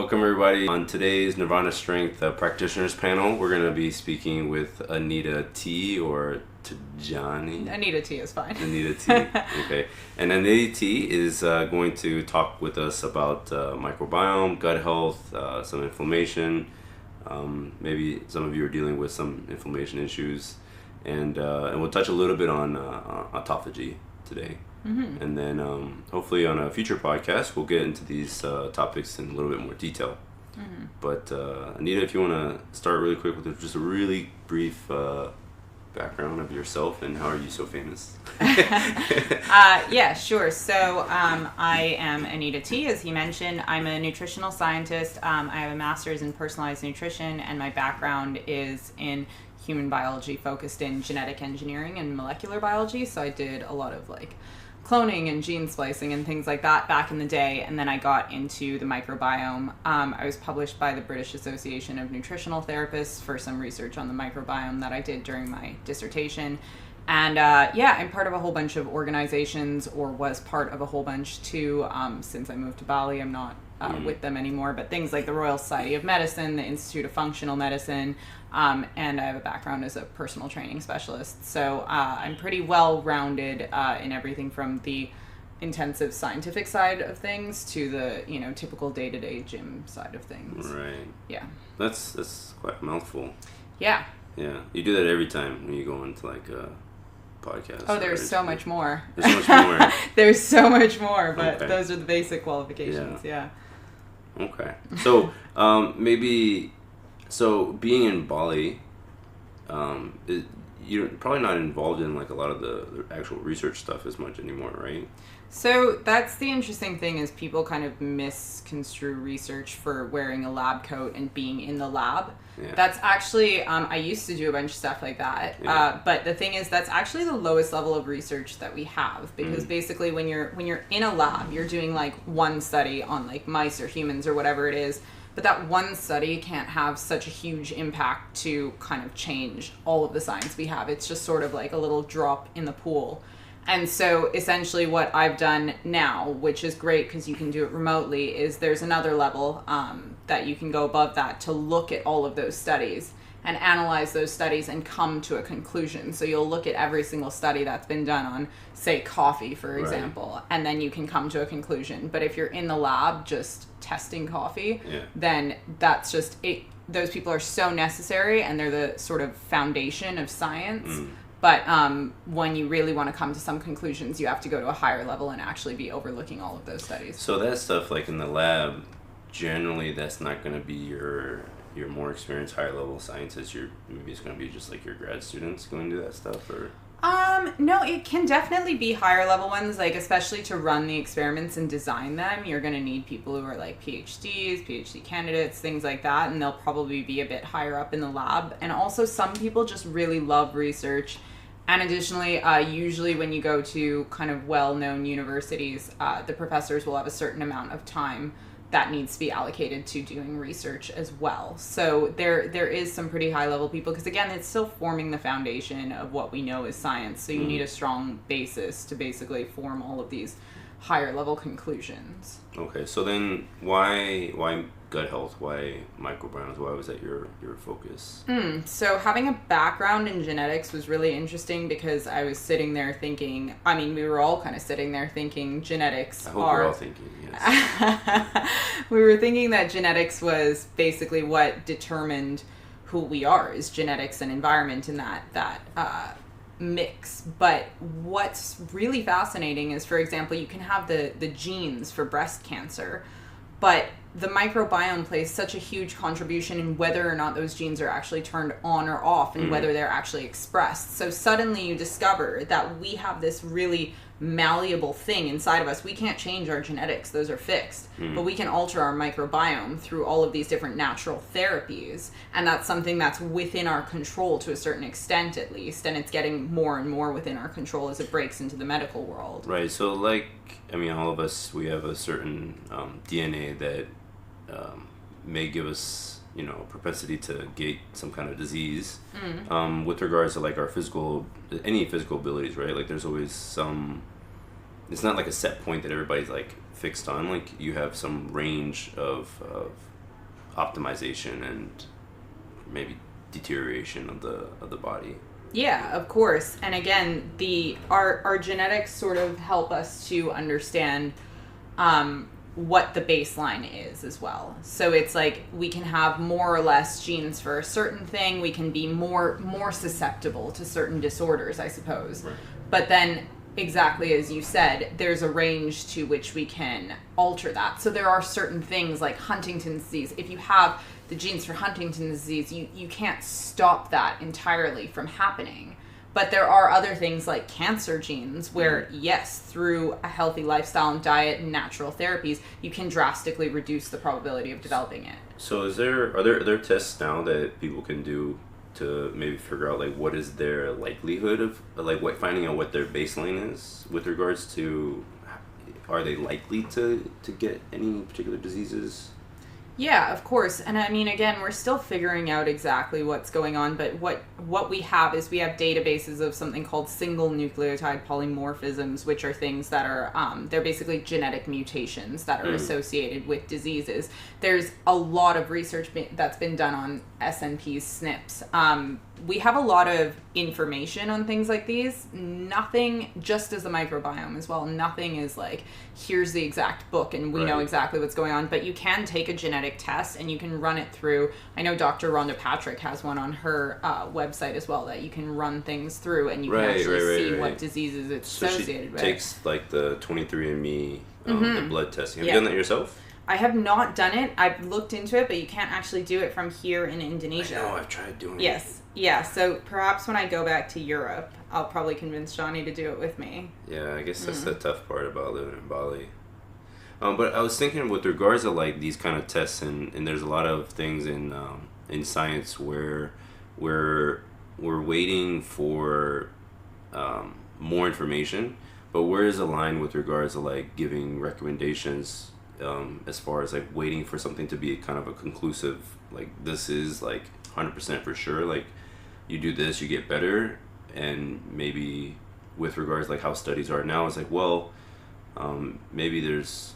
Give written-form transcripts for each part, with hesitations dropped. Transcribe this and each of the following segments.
Welcome everybody. On today's Nirvana Strength practitioners panel, we're going to be speaking with Anita Tee or Tijani. Anita Tee is fine. Anita Tee, okay. And Anita Tee is going to talk with us about microbiome, gut health, some inflammation. Maybe some of you are dealing with some inflammation issues, and we'll touch a little bit on autophagy today. Mm-hmm. And then hopefully on a future podcast, we'll get into these topics in a little bit more detail. Mm-hmm. But Anita, if you want to start really quick with just a really brief background of yourself and how are you so famous? Yeah, sure. So I am Anita Tee, as he mentioned. I'm a nutritional scientist. I have a master's in personalized nutrition, and my background is in human biology focused in genetic engineering and molecular biology. So I did a lot of cloning and gene splicing and things like that back in the day, and then I got into the microbiome. I was published by the British Association of Nutritional Therapists for some research on the microbiome that I did during my dissertation. And I'm part of a whole bunch of organizations, or was part of a whole bunch too. Since I moved to Bali, I'm not with them anymore, but things like the Royal Society of Medicine, the Institute of Functional Medicine, and I have a background as a personal training specialist. So I'm pretty well-rounded in everything from the intensive scientific side of things to the, typical day-to-day gym side of things. Right. Yeah. That's quite a mouthful. Yeah. Yeah. You do that every time when you go into a podcast. Oh, there's so much more. There's so much more. There's so much more, but Okay. those are the basic qualifications. Yeah. Okay. So so being in Bali, you're probably not involved in a lot of the actual research stuff as much anymore, right? So that's the interesting thing, is people kind of misconstrue research for wearing a lab coat and being in the lab. Yeah. That's actually, I used to do a bunch of stuff like that. Yeah. But the thing is, that's actually the lowest level of research that we have, because basically when you're in a lab, you're doing one study on mice or humans or whatever it is. But that one study can't have such a huge impact to kind of change all of the science we have. It's just sort of like a little drop in the pool. And so essentially what I've done now, which is great because you can do it remotely, is there's another level that you can go above that to look at all of those studies and analyze those studies and come to a conclusion. So you'll look at every single study that's been done on, say, coffee, for example, and then you can come to a conclusion. But if you're in the lab just testing coffee, then that's just it. Those people are so necessary, and they're the sort of foundation of science. But when you really want to come to some conclusions, you have to go to a higher level and actually be overlooking all of those studies. So that stuff, in the lab, generally that's not going to be your more experienced, higher level scientists. Maybe it's going to be just your grad students going to do that stuff, or? No, it can definitely be higher level ones, especially to run the experiments and design them. You're going to need people who are PhDs, PhD candidates, things like that, and they'll probably be a bit higher up in the lab. And also some people just really love research. And additionally, usually when you go to kind of well-known universities, the professors will have a certain amount of time that needs to be allocated to doing research as well. So there is some pretty high-level people, because again, it's still forming the foundation of what we know as science. So you need a strong basis to basically form all of these higher-level conclusions. Okay, so then why gut health? Why microbiomes? Why was that your focus? So having a background in genetics was really interesting, because I was sitting there thinking, we were all kind of sitting there thinking genetics I hope we're all thinking, yes. We were thinking that genetics was basically what determined who we are, is genetics and environment in that mix. But what's really fascinating is, for example, you can have the genes for breast cancer, but the microbiome plays such a huge contribution in whether or not those genes are actually turned on or off, and whether they're actually expressed. So suddenly you discover that we have this really malleable thing inside of us. We can't change our genetics, those are fixed, but we can alter our microbiome through all of these different natural therapies, and that's something that's within our control to a certain extent, at least, and it's getting more and more within our control as it breaks into the medical world. Right, so all of us, we have a certain DNA that may give us propensity to get some kind of disease. With regards to our any physical abilities, right? There's always some, it's not a set point that everybody's fixed on. You have some range of optimization and maybe deterioration of the body. Yeah, of course. And again, our genetics sort of help us to understand what the baseline is as well. So it's like we can have more or less genes for a certain thing. We can be more susceptible to certain disorders, I suppose. Right. But then, exactly as you said, there's a range to which we can alter that. So there are certain things like Huntington's disease. If you have the genes for Huntington's disease, you can't stop that entirely from happening. But there are other things like cancer genes where, yes, through a healthy lifestyle and diet and natural therapies, you can drastically reduce the probability of developing it. So are there tests now that people can do to maybe figure out like what is their likelihood of like finding out what their baseline is with regards to are they likely to get any particular diseases? Yeah, of course. And I mean, again, we're still figuring out exactly what's going on, but what we have is we have databases of something called single nucleotide polymorphisms, which are things that are, they're basically genetic mutations that are associated with diseases. There's a lot of research that's been done on SNPs, SNPs. We have a lot of information on things like these. Nothing, just as the microbiome as well, nothing is like, here's the exact book and we know exactly what's going on. But you can take a genetic test and you can run it through. I know Dr. Rhonda Patrick has one on her website as well that you can run things through and you can actually see what diseases it's associated with. So she takes like the 23andMe, the blood testing. Have you done that yourself? I have not done it. I've looked into it, but you can't actually do it from here in Indonesia. I know, I've tried doing it. Yes. Yeah, so perhaps when I go back to Europe, I'll probably convince Johnny to do it with me. Yeah, I guess that's the tough part about living in Bali. But I was thinking with regards to like these kind of tests, and there's a lot of things in science where we're waiting for more information, but where is the line with regards to like giving recommendations as far as like waiting for something to be kind of a conclusive, like this is like 100% for sure, like you do this, you get better, and maybe with regards like how studies are now, it's like, well, maybe there's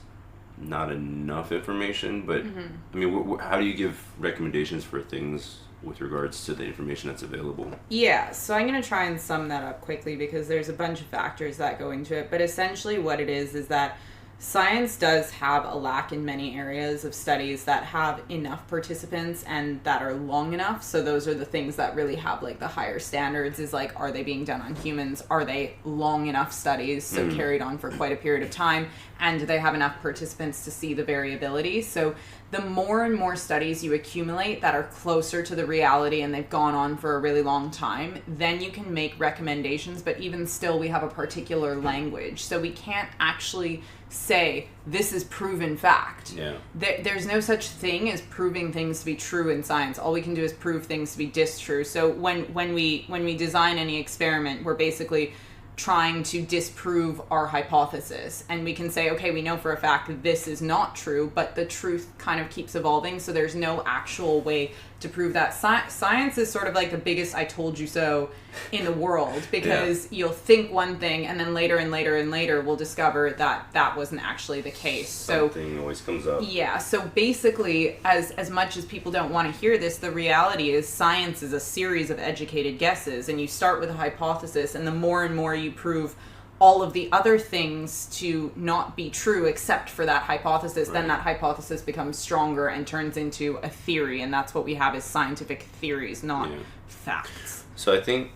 not enough information, but I mean, how do you give recommendations for things with regards to the information that's available? Yeah, so I'm going to try and sum that up quickly because there's a bunch of factors that go into it, but essentially what it is that science does have a lack in many areas of studies that have enough participants and that are long enough. So those are the things that really have like the higher standards is like, are they being done on humans? Are they long enough studies? So carried on for quite a period of time. And do they have enough participants to see the variability? So the more and more studies you accumulate that are closer to the reality and they've gone on for a really long time, then you can make recommendations. But even still, we have a particular language. So we can't actually say this is proven fact. Yeah. There's no such thing as proving things to be true in science. All we can do is prove things to be distrue. So when we design any experiment, we're basically trying to disprove our hypothesis, and we can say, okay, we know for a fact that this is not true, but the truth kind of keeps evolving, so there's no actual way to prove that. Science is sort of like the biggest I told you so in the world, because you'll think one thing and then later and later and later we'll discover that that wasn't actually the case. Something always comes up. Yeah, so basically, as much as people don't want to hear this, the reality is science is a series of educated guesses, and you start with a hypothesis, and the more and more you prove all of the other things to not be true except for that hypothesis, then that hypothesis becomes stronger and turns into a theory, and that's what we have is scientific theories, not facts. So I think,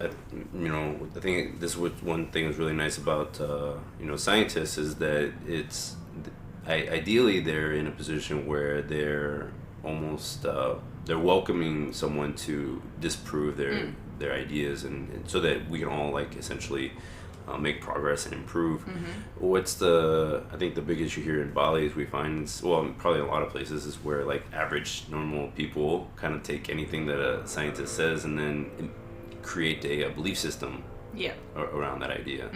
I think this was one thing that's really nice about, scientists is that it's, ideally they're in a position where they're almost, they're welcoming someone to disprove their ideas, and so that we can all like essentially make progress and improve. I think the big issue here in Bali is we find, probably a lot of places, is where like average normal people kind of take anything that a scientist says and then create a belief system around that idea.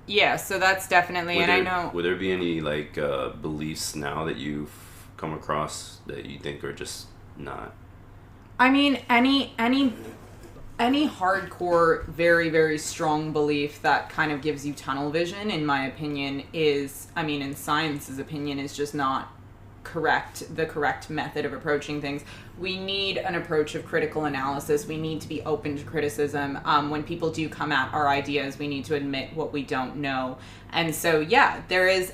Yeah, so that's definitely, I know. Would there be any like beliefs now that you've come across that you think are just not? I mean, any hardcore, very, very strong belief that kind of gives you tunnel vision, in my opinion, in science's opinion, is just not the correct method of approaching things. We need an approach of critical analysis. We need to be open to criticism. When people do come at our ideas, we need to admit what we don't know. And so, yeah, there is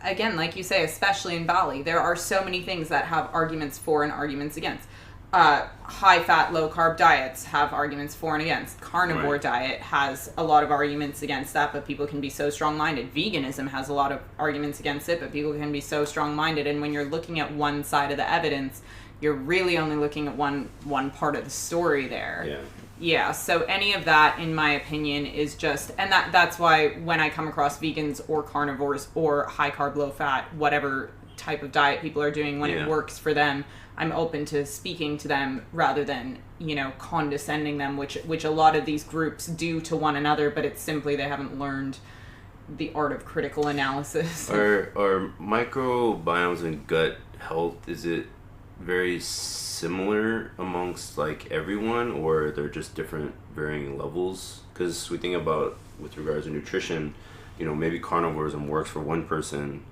again, like you say, especially in Bali, there are so many things that have arguments for and arguments against. High-fat, low-carb diets have arguments for and against. Carnivore diet has a lot of arguments against that, but people can be so strong-minded. Veganism has a lot of arguments against it, but people can be so strong-minded. And when you're looking at one side of the evidence, you're really only looking at one part of the story there. Yeah, so any of that, in my opinion, is just... And that's why when I come across vegans or carnivores or high-carb, low-fat, whatever type of diet people are doing, when it works for them, I'm open to speaking to them rather than, condescending them, which a lot of these groups do to one another, but it's simply they haven't learned the art of critical analysis. Are microbiomes and gut health, is it very similar amongst like everyone, or they're just different varying levels? Because we think about, with regards to nutrition, maybe carnivorism works for one person,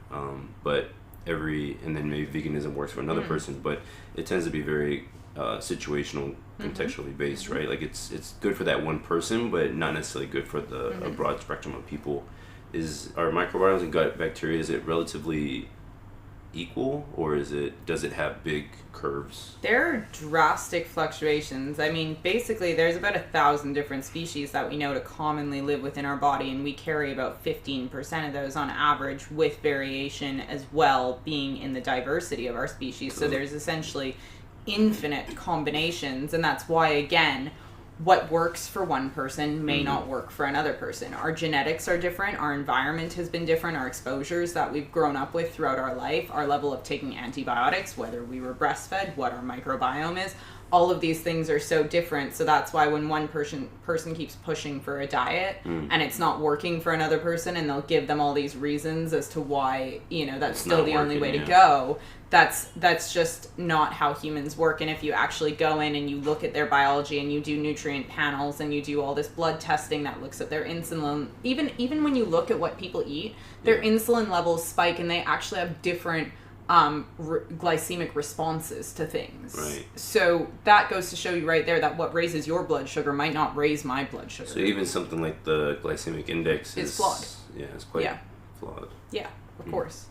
but and then maybe veganism works for another person, but it tends to be very situational, contextually based, right? Like it's good for that one person, but not necessarily good for a broad spectrum of people. Are microbiomes and gut bacteria, is it relatively equal, or does it have big curves? There are drastic fluctuations. I mean, basically there's about 1,000 different species that we know to commonly live within our body, and we carry about 15% of those on average, with variation as well being in the diversity of our species. So there's essentially infinite combinations, and that's why, again, what works for one person may not work for another person. Our genetics are different, our environment has been different, our exposures that we've grown up with throughout our life, our level of taking antibiotics, whether we were breastfed, what our microbiome is, all of these things are so different. So that's why when one person keeps pushing for a diet and it's not working for another person, and they'll give them all these reasons as to why, that's still the only way to go. That's just not how humans work. And if you actually go in and you look at their biology and you do nutrient panels and you do all this blood testing that looks at their insulin, even when you look at what people eat, their insulin levels spike, and they actually have different glycemic responses to things. Right. So that goes to show you right there that what raises your blood sugar might not raise my blood sugar. So even something like the glycemic index is flawed. Yeah, it's quite flawed. Yeah, of course.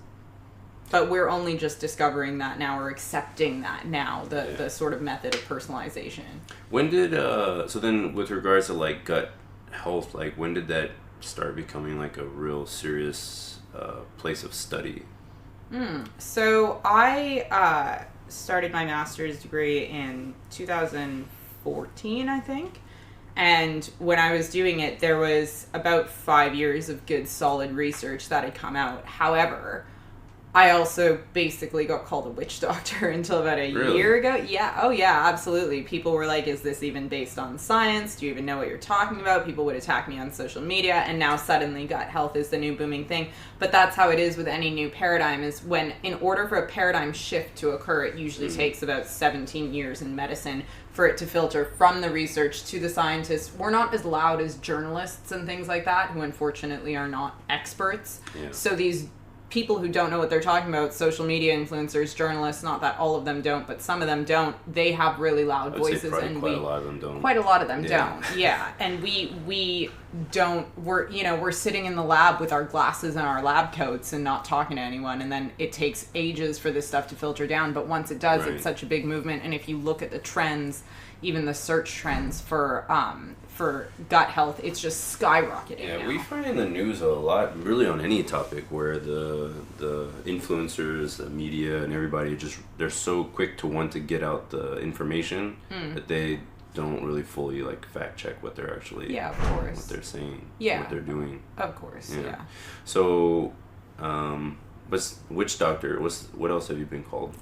But we're only just discovering that now, or accepting that now, the sort of method of personalization. When did, so then with regards to like gut health, like when did that start becoming like a real serious place of study? So I started my master's degree in 2014, I think. And when I was doing it, there was about 5 years of good, solid research that had come out. However, I also basically got called a witch doctor until about a year ago. Yeah. Oh, yeah, absolutely. People were like, is this even based on science? Do you even know what you're talking about? People would attack me on social media, and now suddenly gut health is the new booming thing. But that's how it is with any new paradigm, is when, in order for a paradigm shift to occur, it usually takes about 17 years in medicine for it to filter from the research to the scientists. We're not as loud as journalists and things like that, who unfortunately are not experts. Yeah. So these people who don't know what they're talking about, social media influencers, journalists, not that all of them don't, but some of them don't, they have really loud voices, and quite a lot of them don't. Quite a lot of them don't. Yeah. And we don't, we're sitting in the lab with our glasses and our lab coats and not talking to anyone, and then it takes ages for this stuff to filter down, but once it does, it's such a big movement. And if you look at the trends, even the search trends for gut health, it's just skyrocketing. Yeah, now. We find in the news a lot, really on any topic, where the influencers, the media, and everybody they're so quick to want to get out the information that they don't really fully like fact check what they're actually of course. What they're saying, what they're doing. Of course, yeah. So, witch doctor? What else have you been called?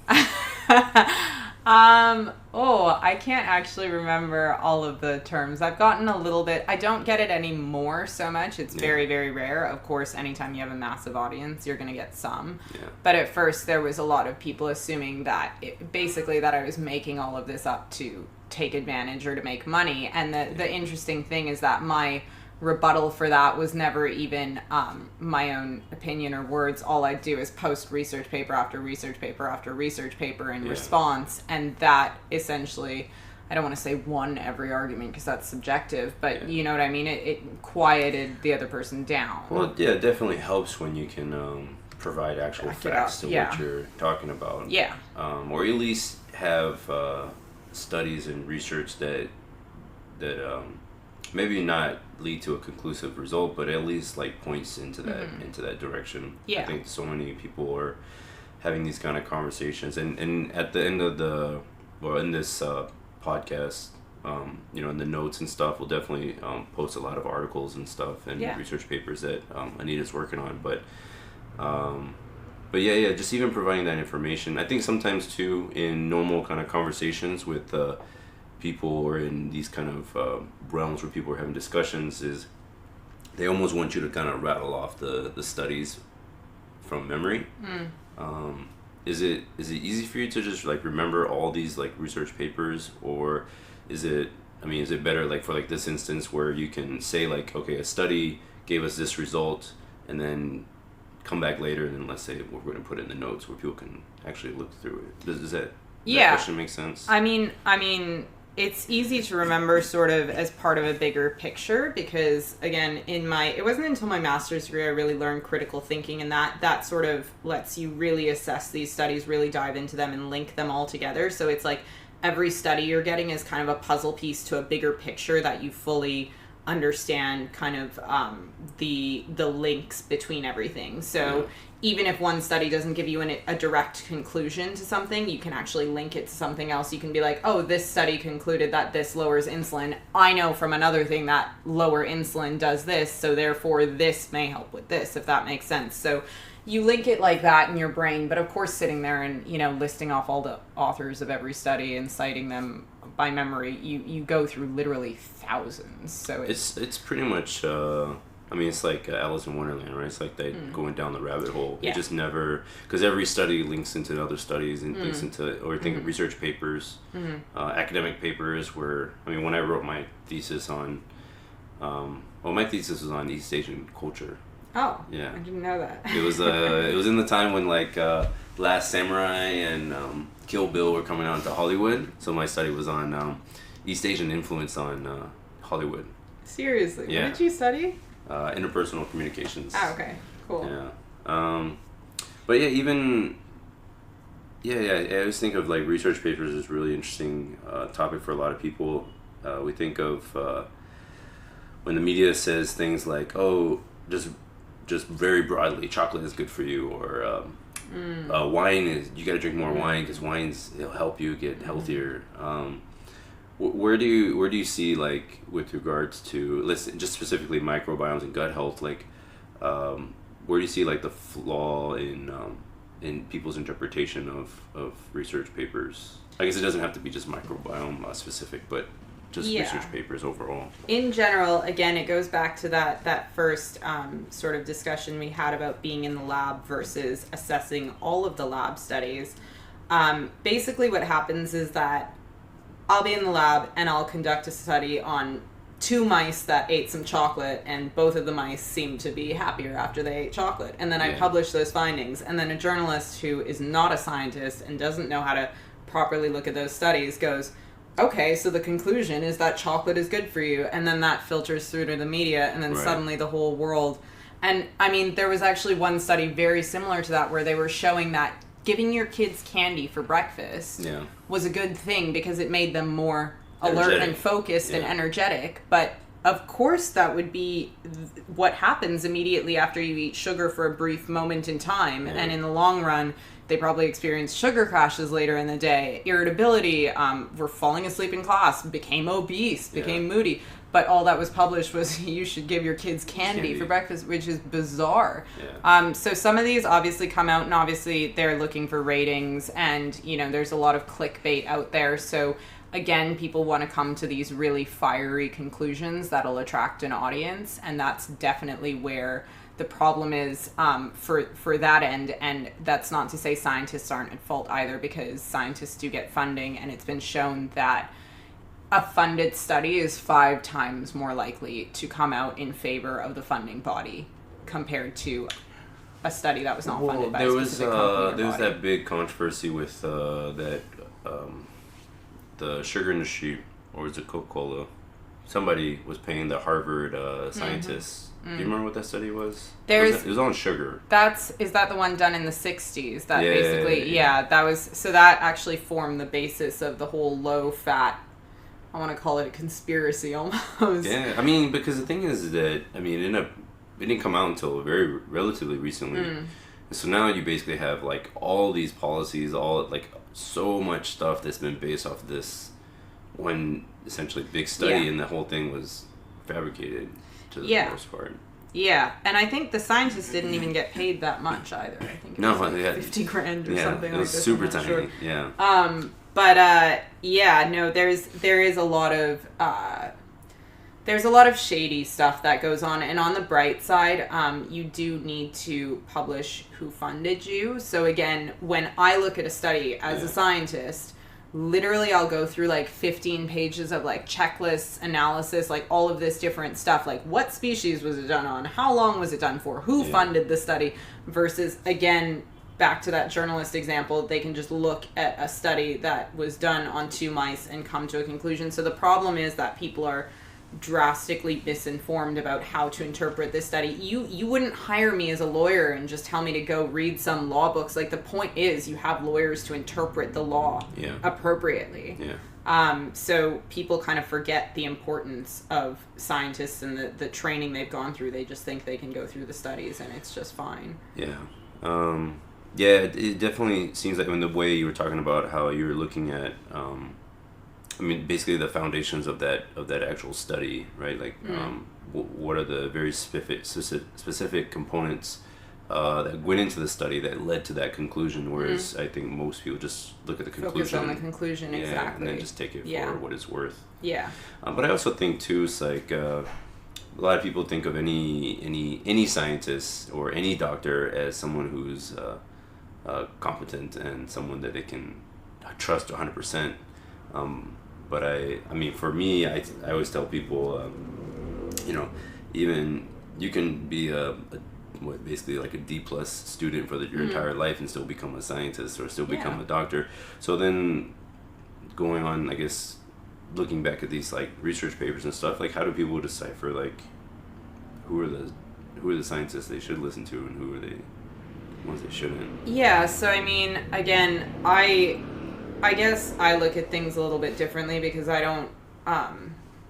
I can't actually remember all of the terms. I've gotten a little bit, I don't get it anymore so much. It's very, very rare. Of course, anytime you have a massive audience, you're going to get some. Yeah. But at first, there was a lot of people assuming that, that I was making all of this up to take advantage or to make money. And the interesting thing is that my rebuttal for that was never even my own opinion or words. All I do is post research paper after research paper after research paper in response, and that essentially, I don't want to say won every argument because that's subjective, but you know what I mean? It quieted the other person down. Well, yeah, it definitely helps when you can provide actual facts to what you're talking about. Yeah. Or at least have studies and research that maybe not lead to a conclusive result, but at least like points into that direction. Yeah. I think so many people are having these kind of conversations, and at the end of in this podcast, in the notes and stuff, we'll definitely post a lot of articles and stuff and research papers that Anita's working on, but yeah, just even providing that information. I think sometimes too, in normal kind of conversations with people, or in these kind of realms where people are having discussions, is they almost want you to kind of rattle off the studies from memory. Is it easy for you to just like remember all these like research papers, or is it better like for like this instance where you can say like, okay, a study gave us this result, and then come back later and then let's say we're going to put it in the notes where people can actually look through it. Does that question make sense? I mean, it's easy to remember sort of as part of a bigger picture because, again, it wasn't until my master's degree I really learned critical thinking, and that sort of lets you really assess these studies, really dive into them and link them all together. So it's like every study you're getting is kind of a puzzle piece to a bigger picture that you fully understand kind of the links between everything. So even if one study doesn't give you a direct conclusion to something, you can actually link it to something else. You can be like, oh, this study concluded that this lowers insulin. I know from another thing that lower insulin does this, so therefore this may help with this, if that makes sense. So you link it like that in your brain, but of course sitting there and, listing off all the authors of every study and citing them by memory, you go through literally thousands. So it's pretty much it's like Alice in Wonderland, right? It's like going down the rabbit hole. It just never, because every study links into other studies and links into, or think of research papers, academic papers where, when I wrote my thesis on, my thesis was on East Asian culture. Oh, yeah, I didn't know that. It was in the time when like Last Samurai and Kill Bill were coming out into Hollywood. So my study was on East Asian influence on Hollywood. Seriously, yeah. What did you study? Interpersonal communications. Oh, okay, cool. Yeah, but yeah, even I always think of like research papers as really interesting topic for a lot of people. We think of when the media says things like, "Oh, just very broadly, chocolate is good for you," or wine is, you got to drink more wine because it'll help you get healthier. Where do you see, like, with regards to, just specifically microbiomes and gut health, like where do you see like the flaw in people's interpretation of research papers? I guess it doesn't have to be just microbiome specific, but just research papers overall. In general, again, it goes back to that first sort of discussion we had about being in the lab versus assessing all of the lab studies. Basically what happens is that I'll be in the lab and I'll conduct a study on 2 mice that ate some chocolate, and both of the mice seemed to be happier after they ate chocolate. And then I publish those findings, and then a journalist who is not a scientist and doesn't know how to properly look at those studies goes, okay, so the conclusion is that chocolate is good for you, and then that filters through to the media, and then suddenly the whole world. And there was actually one study very similar to that where they were showing that giving your kids candy for breakfast was a good thing because it made them more alert and focused and energetic. But of course that would be what happens immediately after you eat sugar for a brief moment in time, and in the long run they probably experienced sugar crashes later in the day, irritability, were falling asleep in class, became obese, became moody. But all that was published was you should give your kids candy for breakfast, which is bizarre. So some of these obviously come out, and obviously they're looking for ratings, and there's a lot of clickbait out there. So again, people want to come to these really fiery conclusions that'll attract an audience, and that's definitely where the problem is for that end. And that's not to say scientists aren't at fault either, because scientists do get funding, and it's been shown that a funded study is 5 times more likely to come out in favor of the funding body compared to a study that was not funded by a specific company or there was body. that big controversy with the sugar industry, or was it Coca-Cola? Somebody was paying the Harvard scientists. Do you remember what that study was? It was on sugar. Is that the one done in the 60s? That Yeah, basically, that was, so that actually formed the basis of the whole low fat, I want to call it a conspiracy almost. Yeah, I mean, because the thing is that, I mean, it didn't come out until relatively recently. And so now you basically have like all these policies, all like so much stuff that's been based off of this one essentially big study, and the whole thing was fabricated to the most part. Yeah, and I think the scientists didn't even get paid that much either. I think it was like 50 grand or something like this. It was super tiny, sure. yeah. There is a lot of there's a lot of shady stuff that goes on, and on the bright side, you do need to publish who funded you. So again, when I look at a study as a scientist, literally I'll go through like 15 pages of like checklists, analysis, like all of this different stuff, like what species was it done on, how long was it done for, who funded the study, versus again, back to that journalist example, they can just look at a study that was done on 2 mice and come to a conclusion. So the problem is that people are drastically misinformed about how to interpret this study. You wouldn't hire me as a lawyer and just tell me to go read some law books. Like, the point is you have lawyers to interpret the law appropriately. So people kind of forget the importance of scientists and the training they've gone through. They just think they can go through the studies and it's just fine. It definitely seems like, in the way you were talking about how you were looking at I mean, basically the foundations of that actual study, right? Like, what are the very specific components that went into the study that led to that conclusion? Whereas I think most people just look at the conclusion, focus on the conclusion, exactly, and then just take it for what it's worth. But I also think too, it's like a lot of people think of any scientist or any doctor as someone who's competent and someone that they can trust 100%. But I mean, for me, I always tell people, even you can be basically like a D+ student for your entire life and still become a scientist or still become a doctor. So then going on, I guess, looking back at these like research papers and stuff, like how do people decipher like who are the scientists they should listen to and who are the ones they shouldn't? Yeah, so I mean, again, I guess I look at things a little bit differently because I don't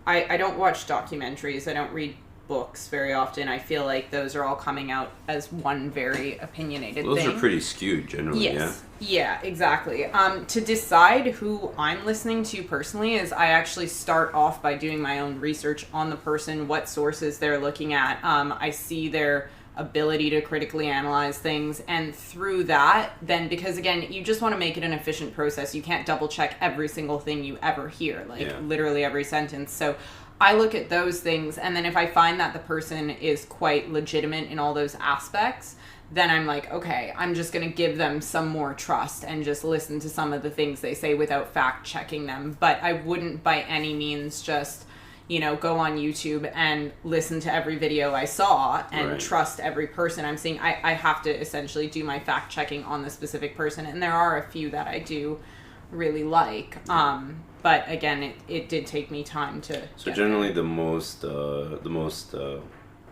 watch documentaries. I don't read books very often. I feel like those are all coming out as one very opinionated thing. Those are pretty skewed generally, Yeah, exactly. To decide who I'm listening to personally is I actually start off by doing my own research on the person, what sources they're looking at. I see their ability to critically analyze things, and through that, then, because again, you just want to make it an efficient process. You can't double check every single thing you ever hear, literally every sentence. So I look at those things, and then if I find that the person is quite legitimate in all those aspects, then I'm like, okay, I'm just going to give them some more trust and just listen to some of the things they say without fact checking them. But I wouldn't by any means just go on YouTube and listen to every video I saw and trust every person I'm seeing. I have to essentially do my fact checking on the specific person, and there are a few that I do really like. But again, it did take me time to. So generally, the most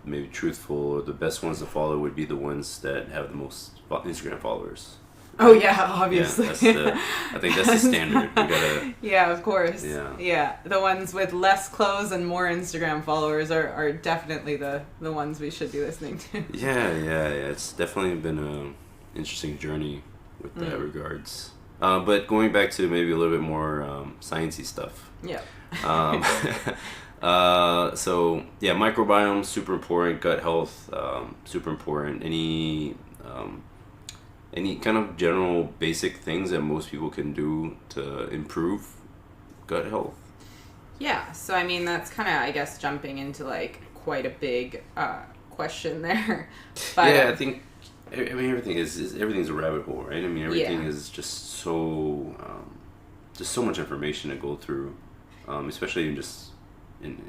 maybe truthful or the best ones to follow would be the ones that have the most Instagram followers. Oh yeah, obviously. Yeah, I think that's the standard. We gotta. Yeah, of course. Yeah. The ones with less clothes and more Instagram followers are definitely the ones we should be listening to. Yeah. It's definitely been an interesting journey with that regards. But going back to maybe a little bit more sciencey stuff. Yeah. So yeah, microbiome super important. Gut health super important. Any kind of general basic things that most people can do to improve gut health? Yeah, so I mean, that's kind of, I guess, jumping into like quite a big question there. But, I think, everything's a rabbit hole, right? I mean, everything is just so much information to go through. especially in just in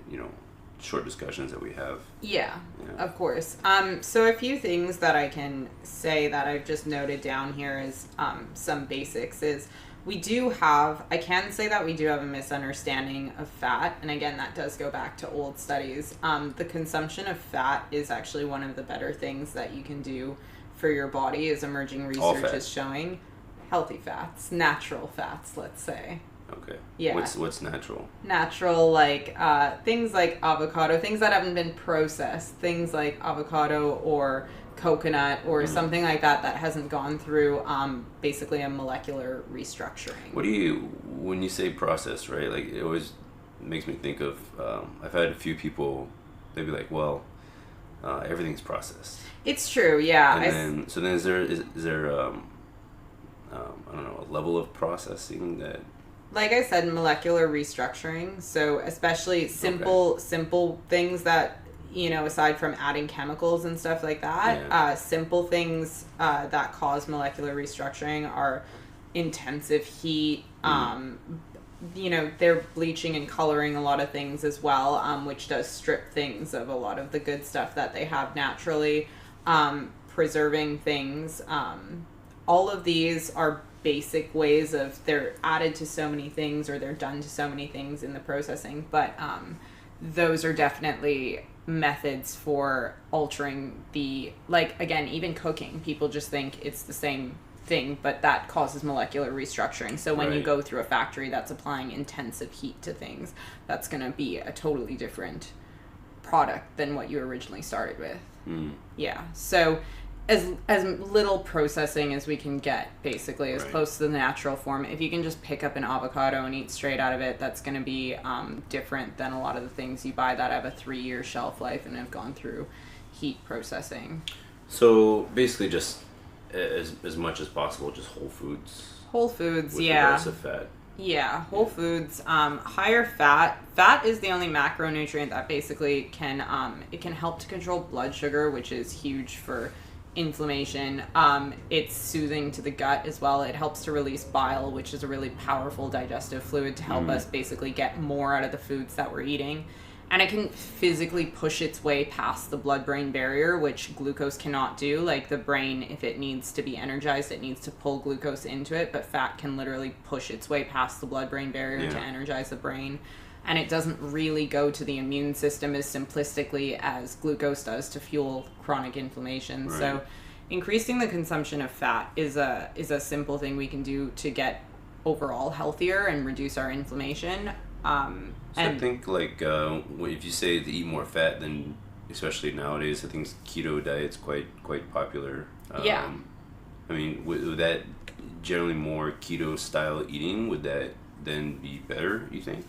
short discussions that we have. Yeah, of course. So a few things that I can say that I've just noted down here is some basics is I can say that we do have a misunderstanding of fat. And again, that does go back to old studies. The consumption of fat is actually one of the better things that you can do for your body, as emerging research is showing. Healthy fats, natural fats, let's say. Okay. Yeah. What's natural? Natural, like things like avocado, things that haven't been processed, things like avocado or coconut or something like that hasn't gone through basically a molecular restructuring. When you say processed, right? Like, it always makes me think of, I've had a few people, they'd be like, well, everything's processed. It's true, yeah. And then is there I don't know, a level of processing that, like I said, molecular restructuring. So especially simple things that, aside from adding chemicals and stuff like that, simple things that cause molecular restructuring are intensive heat. They're bleaching and coloring a lot of things as well, which does strip things of a lot of the good stuff that they have naturally, preserving things. All of these are basic ways of, they're added to so many things or they're done to so many things in the processing, but those are definitely methods for altering again, even cooking. People just think it's the same thing, but that causes molecular restructuring. So when you go through a factory that's applying intensive heat to things, that's going to be a totally different product than what you originally started with. Yeah. So as little processing as we can get, basically, as close to the natural form. If you can just pick up an avocado and eat straight out of it, that's going to be different than a lot of the things you buy that have a 3-year shelf life and have gone through heat processing. So basically, just as much as possible, just whole foods. Whole foods, with yeah. regards to fat. Yeah, whole foods. Higher fat. Fat is the only macronutrient that basically can it can help to control blood sugar, which is huge for inflammation. It's soothing to the gut as well. It helps to release bile, which is a really powerful digestive fluid to help us basically get more out of the foods that we're eating. And it can physically push its way past the blood-brain barrier, which glucose cannot do. Like, the brain, if it needs to be energized, it needs to pull glucose into it, but fat can literally push its way past the blood-brain barrier to energize the brain. And it doesn't really go to the immune system as simplistically as glucose does to fuel chronic inflammation. Right. So increasing the consumption of fat is a simple thing we can do to get overall healthier and reduce our inflammation. I think, like, if you say to eat more fat, then especially nowadays, I think keto diet's quite popular. I mean, would that generally more keto style eating, would that then be better, you think?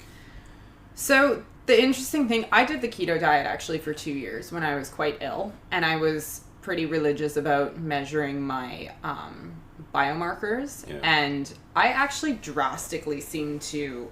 So the interesting thing, I did the keto diet actually for 2 years when I was quite ill, and I was pretty religious about measuring my biomarkers, and I actually drastically seemed to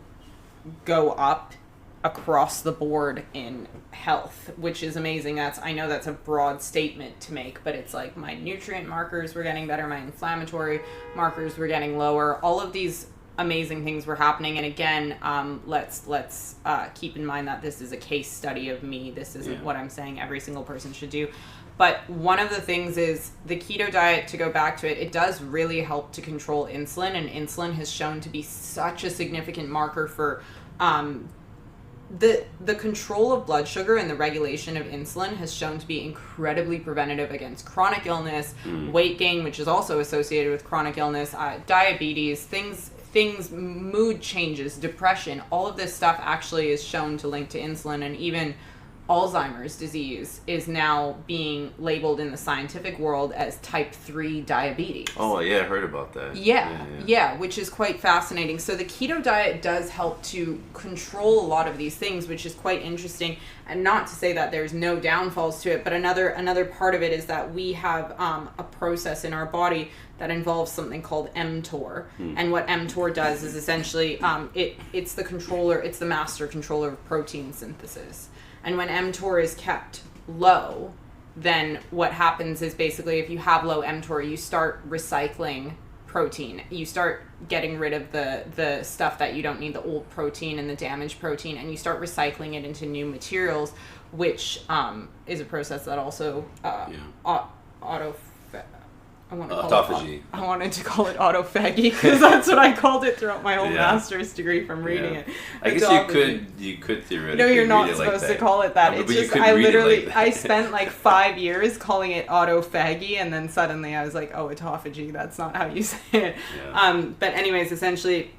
go up across the board in health, which is amazing. I know that's a broad statement to make, but it's like my nutrient markers were getting better, my inflammatory markers were getting lower, all of these amazing things were happening. And again, let's keep in mind that this is a case study of me. This isn't what I'm saying every single person should do. But one of the things is the keto diet, to go back to it, it does really help to control insulin, and insulin has shown to be such a significant marker for the control of blood sugar, and the regulation of insulin has shown to be incredibly preventative against chronic illness, weight gain, which is also associated with chronic illness, diabetes, things, mood changes, depression. All of this stuff actually is shown to link to insulin, and even Alzheimer's disease is now being labeled in the scientific world as type 3 diabetes. Oh, yeah, I heard about that. Yeah, which is quite fascinating. So the keto diet does help to control a lot of these things, which is quite interesting. And not to say that there's no downfalls to it, but another part of it is that we have a process in our body that involves something called mTOR. And what mTOR does is essentially, it's the master controller of protein synthesis. And when mTOR is kept low, then what happens is basically if you have low mTOR, you start recycling protein. You start getting rid of the stuff that you don't need, the old protein and the damaged protein, and you start recycling it into new materials, which is a process that also autophagy. I wanted to call it autophagy because that's what I called it throughout my whole master's degree from reading it. I guess you could theoretically. No, you're not supposed to call it that. No, it's just I spent like 5 years calling it autophagy, and then suddenly I was like, oh, autophagy. That's not how you say it. Yeah. But anyways, essentially,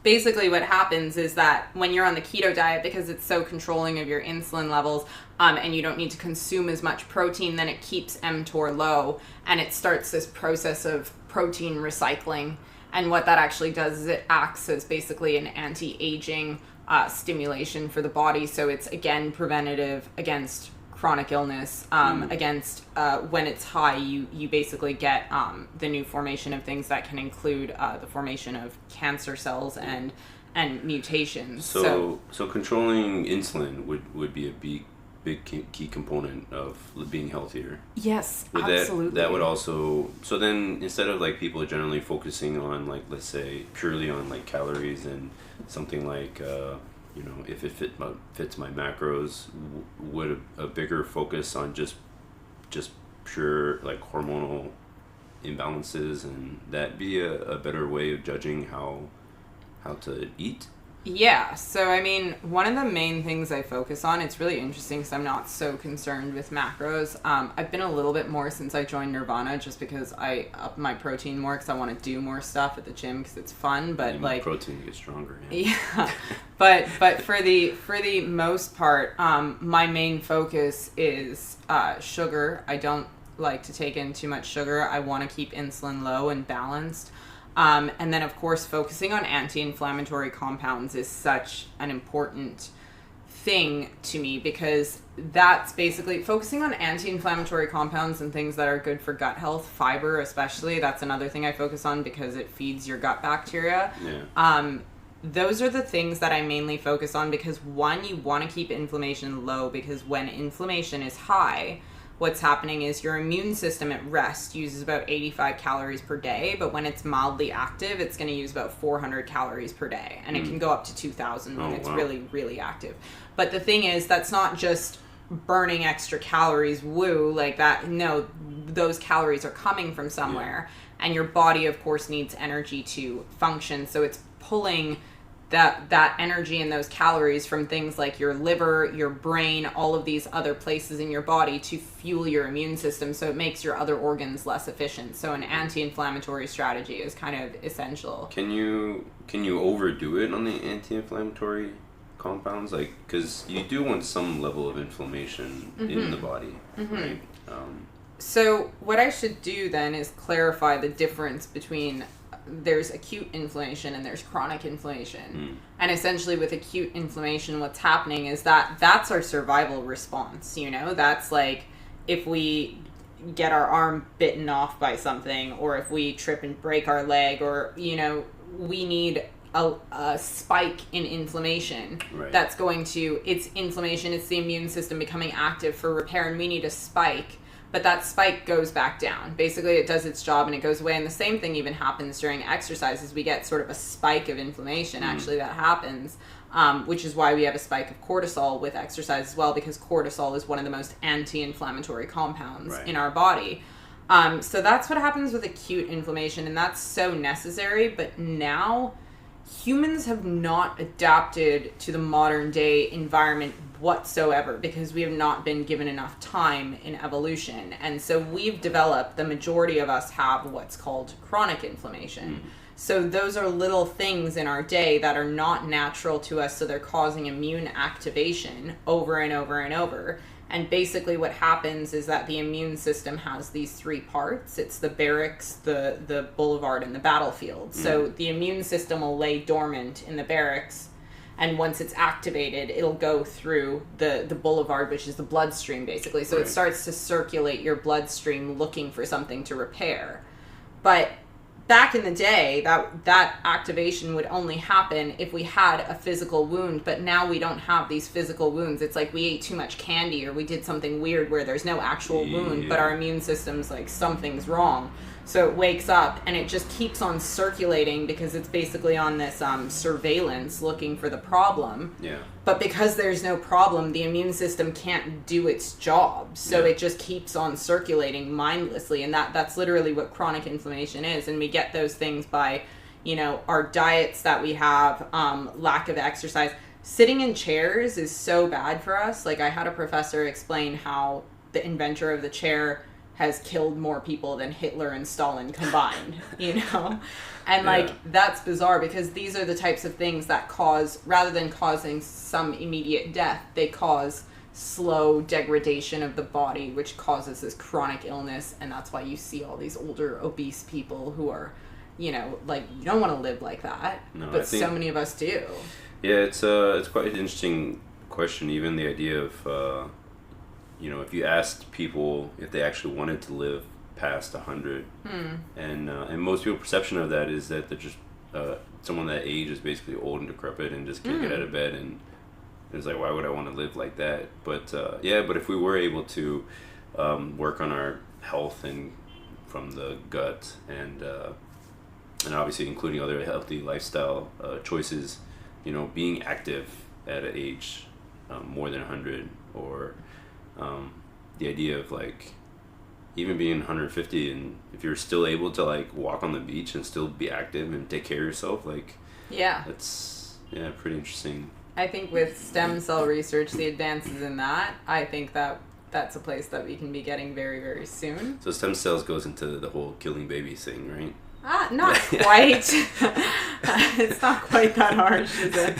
basically what happens is that when you're on the keto diet, because it's so controlling of your insulin levels, and you don't need to consume as much protein, then it keeps mTOR low, and it starts this process of protein recycling. And what that actually does is it acts as basically an anti-aging stimulation for the body. So it's, again, preventative against chronic illness, against when it's high, you basically get the new formation of things that can include the formation of cancer cells and mutations. So controlling insulin would be a big key component of being healthier. Yes, absolutely. That would also, so then instead of like people generally focusing on, like, let's say purely on like calories and something like if it fits my macros, would a bigger focus on just pure like hormonal imbalances, and that be a better way of judging how to eat? Yeah, so I mean, one of the main things I focus on, it's really interesting because I'm not so concerned with macros. I've been a little bit more since I joined Nirvana, just because I up my protein more because I want to do more stuff at the gym because it's fun. But like protein gets stronger. Yeah, but for the most part, my main focus is sugar. I don't like to take in too much sugar. I want to keep insulin low and balanced. And then, of course, focusing on anti-inflammatory compounds is such an important thing to me, because that's basically focusing on anti-inflammatory compounds and things that are good for gut health. Fiber, especially, that's another thing I focus on because it feeds your gut bacteria. Yeah. Those are the things that I mainly focus on because, one, you want to keep inflammation low, because when inflammation is high, what's happening is your immune system at rest uses about 85 calories per day, but when it's mildly active, it's going to use about 400 calories per day, and it can go up to 2,000 when it's really, really active. But the thing is, that's not just burning extra calories, woo, like that. No, those calories are coming from somewhere, and your body, of course, needs energy to function, so it's pulling that energy and those calories from things like your liver, your brain, all of these other places in your body to fuel your immune system, so it makes your other organs less efficient. So an anti-inflammatory strategy is kind of essential. Can you overdo it on the anti-inflammatory compounds? Like, because you do want some level of inflammation in the body, right? So what I should do then is clarify the difference between there's acute inflammation and there's chronic inflammation. And essentially with acute inflammation, what's happening is that's our survival response, that's like if we get our arm bitten off by something, or if we trip and break our leg, or we need a spike in inflammation. Right. That's going to, it's inflammation, it's the immune system becoming active for repair, and we need a spike. But that spike goes back down. Basically, it does its job and it goes away. And the same thing even happens during exercises. We get sort of a spike of inflammation, actually, that happens, which is why we have a spike of cortisol with exercise as well, because cortisol is one of the most anti-inflammatory compounds in our body. So that's what happens with acute inflammation, and that's so necessary. But now, humans have not adapted to the modern day environment whatsoever, because we have not been given enough time in evolution. And so we've developed, the majority of us have what's called chronic inflammation. So those are little things in our day that are not natural to us, so they're causing immune activation over and over and over. And basically what happens is that the immune system has these three parts. It's the barracks, the boulevard, and the battlefield. So the immune system will lay dormant in the barracks, and once it's activated, it'll go through the boulevard, which is the bloodstream, basically. So it starts to circulate your bloodstream looking for something to repair. But back in the day, that activation would only happen if we had a physical wound, but now we don't have these physical wounds. It's like we ate too much candy, or we did something weird where there's no actual wound, but our immune system's like, something's wrong. So it wakes up and it just keeps on circulating because it's basically on this surveillance looking for the problem. Yeah. But because there's no problem, the immune system can't do its job. So it just keeps on circulating mindlessly. And that's literally what chronic inflammation is. And we get those things by, our diets that we have, lack of exercise. Sitting in chairs is so bad for us. Like, I had a professor explain how the inventor of the chair has killed more people than Hitler and Stalin combined, And that's bizarre because these are the types of things that cause, rather than causing some immediate death, they cause slow degradation of the body, which causes this chronic illness. And that's why you see all these older obese people who are, you don't want to live like that. No, but so many of us do. Yeah, it's quite an interesting question, even the idea of, if you asked people if they actually wanted to live past 100, and most people's perception of that is that they're just someone that age is basically old and decrepit and just can't get out of bed, and it's like, why would I want to live like that? But but if we were able to work on our health and from the gut and obviously including other healthy lifestyle choices, being active at an age more than 100, or the idea of even being 150, and if you're still able to walk on the beach and still be active and take care of yourself, that's pretty interesting. I think with stem cell research, the advances in that, I think that's a place that we can be getting very, very soon. So stem cells goes into the whole killing babies thing, right? Not quite. It's not quite that harsh, is it?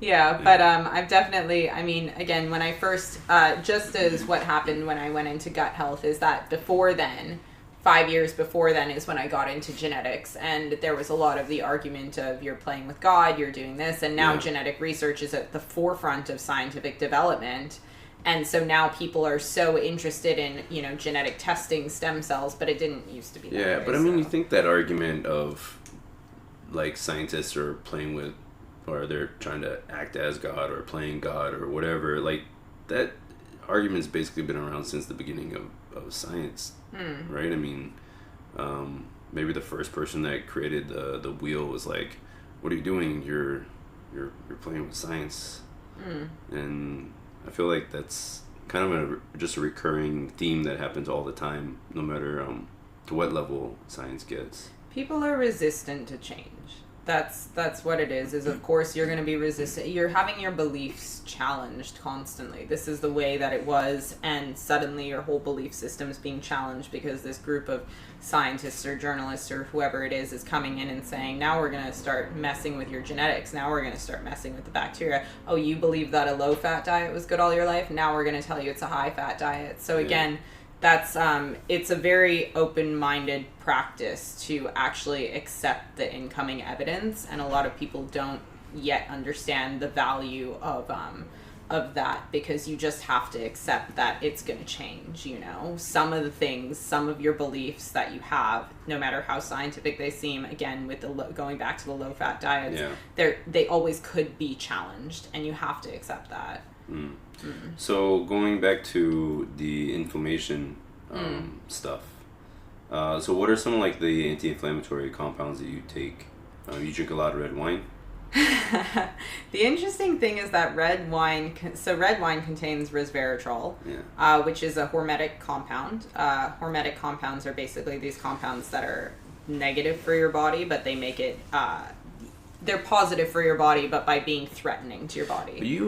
Yeah, but I've definitely, again, when I first, just as what happened when I went into gut health is that before then, 5 years before then is when I got into genetics, and there was a lot of the argument of you're playing with God, you're doing this, and now genetic research is at the forefront of scientific development. And so now people are so interested in, genetic testing stem cells, but it didn't used to be that way. Yeah, but you think that argument of, scientists are playing with, or they're trying to act as God or playing God or whatever, that argument's basically been around since the beginning of science, right? Maybe the first person that created the wheel was like, what are you doing? You're playing with science. And I feel like that's kind of just a recurring theme that happens all the time, no matter to what level science gets. People are resistant to change. That's what it is of course you're going to be resistant. You're having your beliefs challenged constantly. This is the way that it was, and suddenly your whole belief system is being challenged because this group of scientists or journalists or whoever it is coming in and saying, now we're going to start messing with your genetics. Now we're going to start messing with the bacteria. Oh, you believe that a low-fat diet was good all your life? Now we're going to tell you it's a high-fat diet. So again, that's it's a very open-minded practice to actually accept the incoming evidence, and a lot of people don't yet understand the value of that, because you just have to accept that it's going to change. Some of the things, some of your beliefs that you have, no matter how scientific they seem, again with going back to the low-fat diets, they always could be challenged, and you have to accept that. So going back to the inflammation stuff, so what are some of the anti-inflammatory compounds that you take? You drink a lot of red wine? The interesting thing is that red wine contains resveratrol, which is a hormetic compound. Hormetic compounds are basically these compounds that are negative for your body, but they make it they're positive for your body, but by being threatening to your body. But you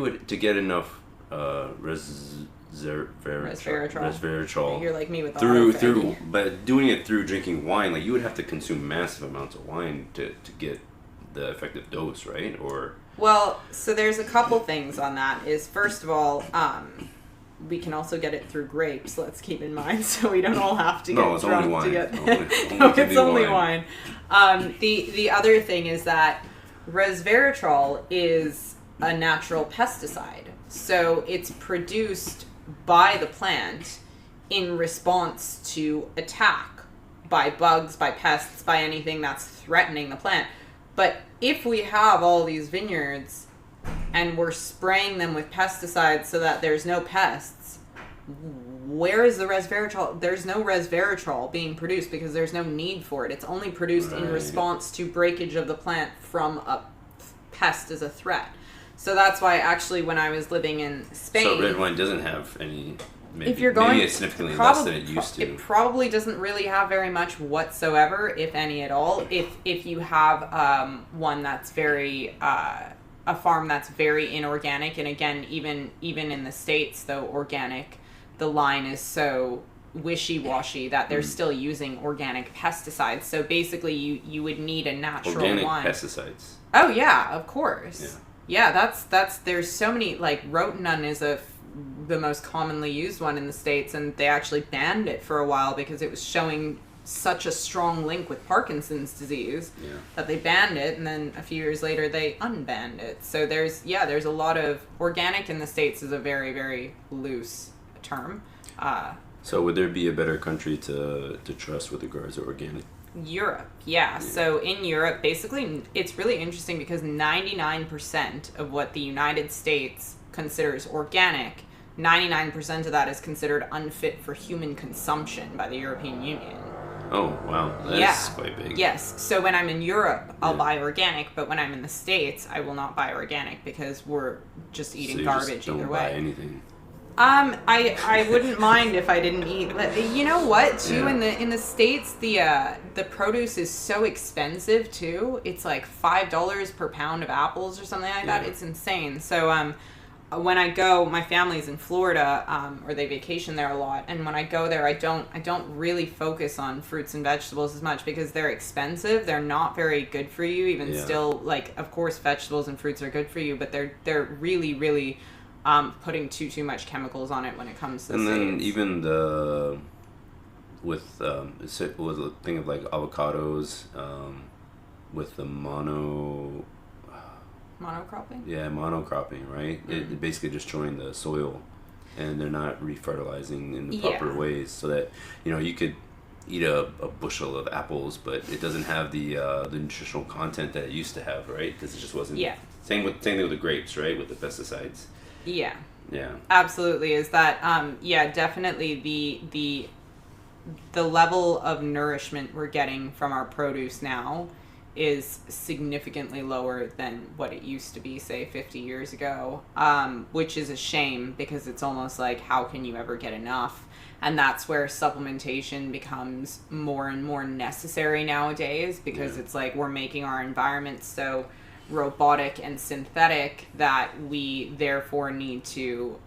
would to get enough resveratrol. You're like me with the but doing it through drinking wine, you would have to consume massive amounts of wine to get the effective dose, right? Or so there's a couple things on that. Is first of all, we can also get it through grapes. Let's keep in mind, so we don't all have to get drunk to get. It's only wine. The other thing is that resveratrol is a natural pesticide, so it's produced by the plant in response to attack by bugs, by pests, by anything that's threatening the plant. But if we have all these vineyards and we're spraying them with pesticides so that there's no pests, where is the resveratrol? There's no resveratrol being produced because there's no need for it. It's only produced in response to breakage of the plant from a pest as a threat. So that's why actually when I was living in Spain... So red wine doesn't have any... Maybe, if you're going, maybe it's significantly less than it used to. It probably doesn't really have very much whatsoever, if any at all. If you have one that's very... a farm that's very inorganic, and again, even in the States, though organic, the line is so wishy-washy that they're still using organic pesticides. So basically, you would need a natural organic line. Pesticides. Oh yeah, of course. Yeah, that's there's so many, like Rotenone is the most commonly used one in the States, and they actually banned it for a while because it was showing such a strong link with Parkinson's disease that they banned it, and then a few years later they unbanned it. So there's a lot of organic in the States is a very, very loose term. So would there be a better country to trust with regards to organic? Europe, yeah. So in Europe, basically, it's really interesting because 99% of what the United States considers organic, 99% of that is considered unfit for human consumption by the European Union. Oh, wow. That's quite big. Yes. So when I'm in Europe, I'll buy organic, but when I'm in the States, I will not buy organic because we're just eating garbage either way. Don't buy anything. I wouldn't mind if I didn't eat. You know what? Too in the States, the produce is so expensive too. It's like $5 per pound of apples or something like that. It's insane. So when I go, my family's in Florida, or they vacation there a lot, and when I go there, I don't really focus on fruits and vegetables as much because they're expensive. They're not very good for you. Even still, like, of course, vegetables and fruits are good for you, but they're really, really putting too much chemicals on it when it comes to the And then States. even with the thing of like avocados, with the monocropping? Yeah, monocropping, right? It basically destroying the soil, and they're not refertilizing in the proper ways, so that you could eat a bushel of apples, but it doesn't have the nutritional content that it used to have, right? Because it just wasn't. Yeah. Same thing with the grapes, right? With the pesticides. Yeah. Yeah. Absolutely. Is that definitely the level of nourishment we're getting from our produce now is significantly lower than what it used to be, say, 50 years ago, which is a shame because it's almost like, how can you ever get enough? And that's where supplementation becomes more and more necessary nowadays because it's like we're making our environment so robotic and synthetic that we therefore need to,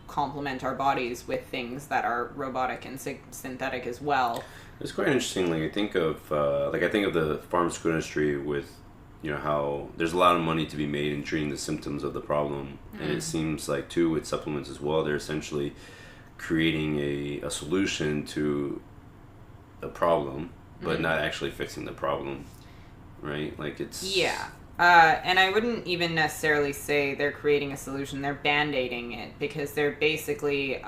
complement our bodies with things that are robotic and synthetic as well. It's quite interesting. Like I think of the pharmaceutical industry with, how there's a lot of money to be made in treating the symptoms of the problem, and it seems like too with supplements as well. They're essentially creating a solution to a problem, but not actually fixing the problem, right? Like it's and I wouldn't even necessarily say they're creating a solution. They're band-aiding it because they're basically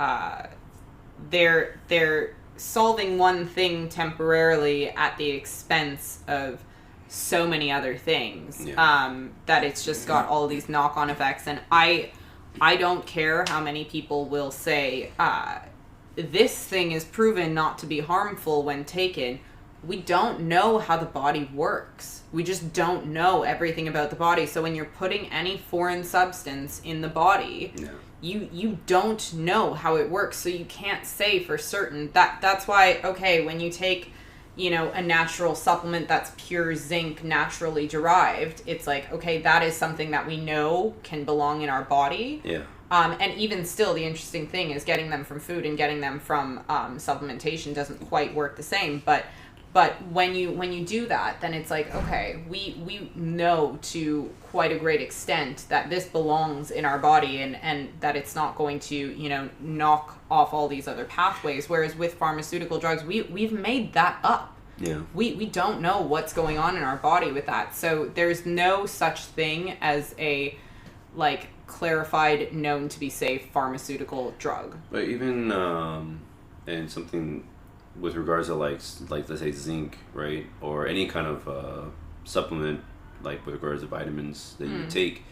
they're solving one thing temporarily at the expense of so many other things, that it's just got all these knock-on effects. And I don't care how many people will say this thing is proven not to be harmful when taken. We don't know how the body works. We just don't know everything about the body. So when you're putting any foreign substance in the body, you don't know how it works. So you can't say for certain. That's why, when you take, a natural supplement that's pure zinc, naturally derived, it's like, that is something that we know can belong in our body. Yeah. And even still, the interesting thing is getting them from food and getting them from supplementation doesn't quite work the same. But when you do that, then it's like, we know to quite a great extent that this belongs in our body and that it's not going to, knock off all these other pathways. Whereas with pharmaceutical drugs, we've made that up. Yeah. We don't know what's going on in our body with that. So there's no such thing as a, clarified, known to be safe pharmaceutical drug. But even, and something with regards to let's say zinc, right, or any kind of supplement, like with regards to vitamins that you take,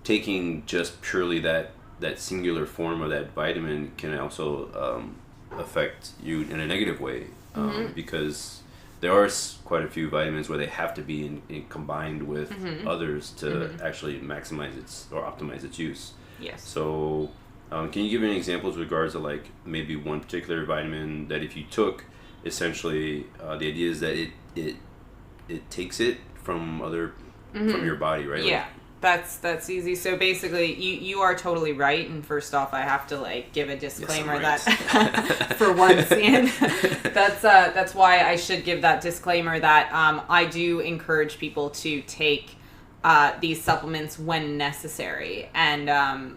taking just purely that that singular form of that vitamin can also affect you in a negative way, because there are quite a few vitamins where they have to be combined with others to actually maximize or optimize its use. Yes. So, can you give any examples with regards to like maybe one particular vitamin that if you took, essentially, the idea is that it takes it from from your body, right? Yeah. That's easy. So basically, you are totally right. And first off, I have to like give a disclaimer that for once, and that's why I should give that disclaimer that I do encourage people to take these supplements when necessary, and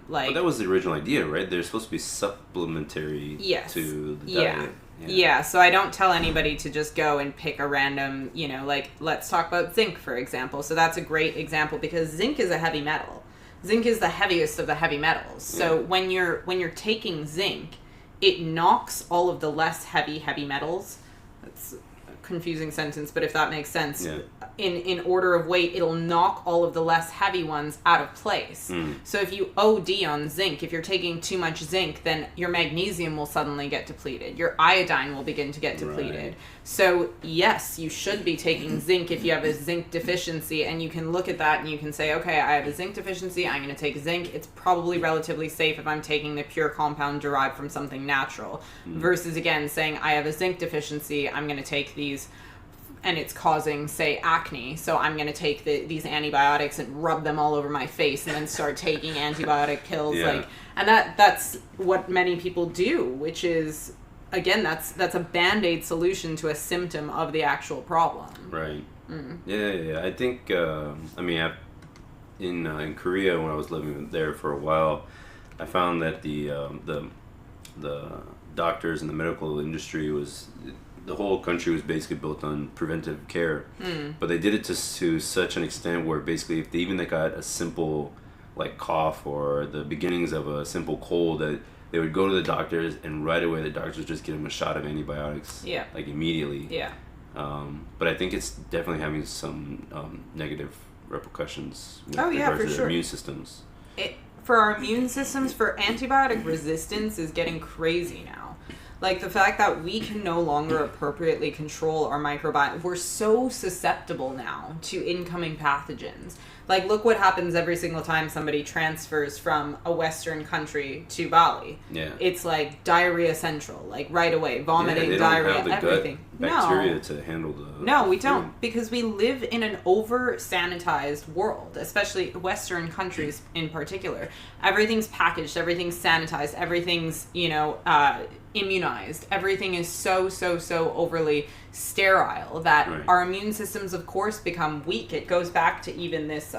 like. But that was the original idea, right? They're supposed to be supplementary to the diet. Yeah, so I don't tell anybody to just go and pick a random, like, let's talk about zinc, for example. So that's a great example because zinc is a heavy metal. Zinc is the heaviest of the heavy metals. So when you're taking zinc, it knocks all of the less heavy metals. That's a confusing sentence, but if that makes sense. Yeah. In order of weight, it'll knock all of the less heavy ones out of place. So if you OD on zinc, if you're taking too much zinc, then your magnesium will suddenly get depleted. Your iodine will begin to get depleted. Right. So yes, you should be taking zinc if you have a zinc deficiency, and you can look at that and you can say, okay, I have a zinc deficiency, I'm going to take zinc. It's probably relatively safe if I'm taking the pure compound derived from something natural, versus again saying I have a zinc deficiency, I'm going to take these and it's causing, say, acne, so I'm going to take these antibiotics and rub them all over my face and then start taking antibiotic pills. And that's what many people do, which is, again, that's a Band-Aid solution to a symptom of the actual problem. Right. Yeah. I think, in Korea, when I was living there for a while, I found that the doctors in the medical industry the whole country was basically built on preventive care, but they did it to such an extent where basically if they even got a simple like cough or the beginnings of a simple cold, that they would go to the doctors and right away the doctors would just give them a shot of antibiotics, like immediately. But I think it's definitely having some negative repercussions with regards to their immune systems. For our immune systems, for antibiotic resistance is getting crazy now. Like the fact that we can no longer appropriately control our microbiome. We're so susceptible now to incoming pathogens. Like, look what happens every single time somebody transfers from a Western country to Bali. Yeah. It's like diarrhea central, like right away, vomiting, diarrhea, everything. Bacteria to handle the No, we don't, because we live in an over-sanitized world, especially Western countries in particular. Everything's packaged, everything's sanitized, everything's, immunized. Everything is so overly sterile that our immune systems, of course, become weak. It goes back to even this,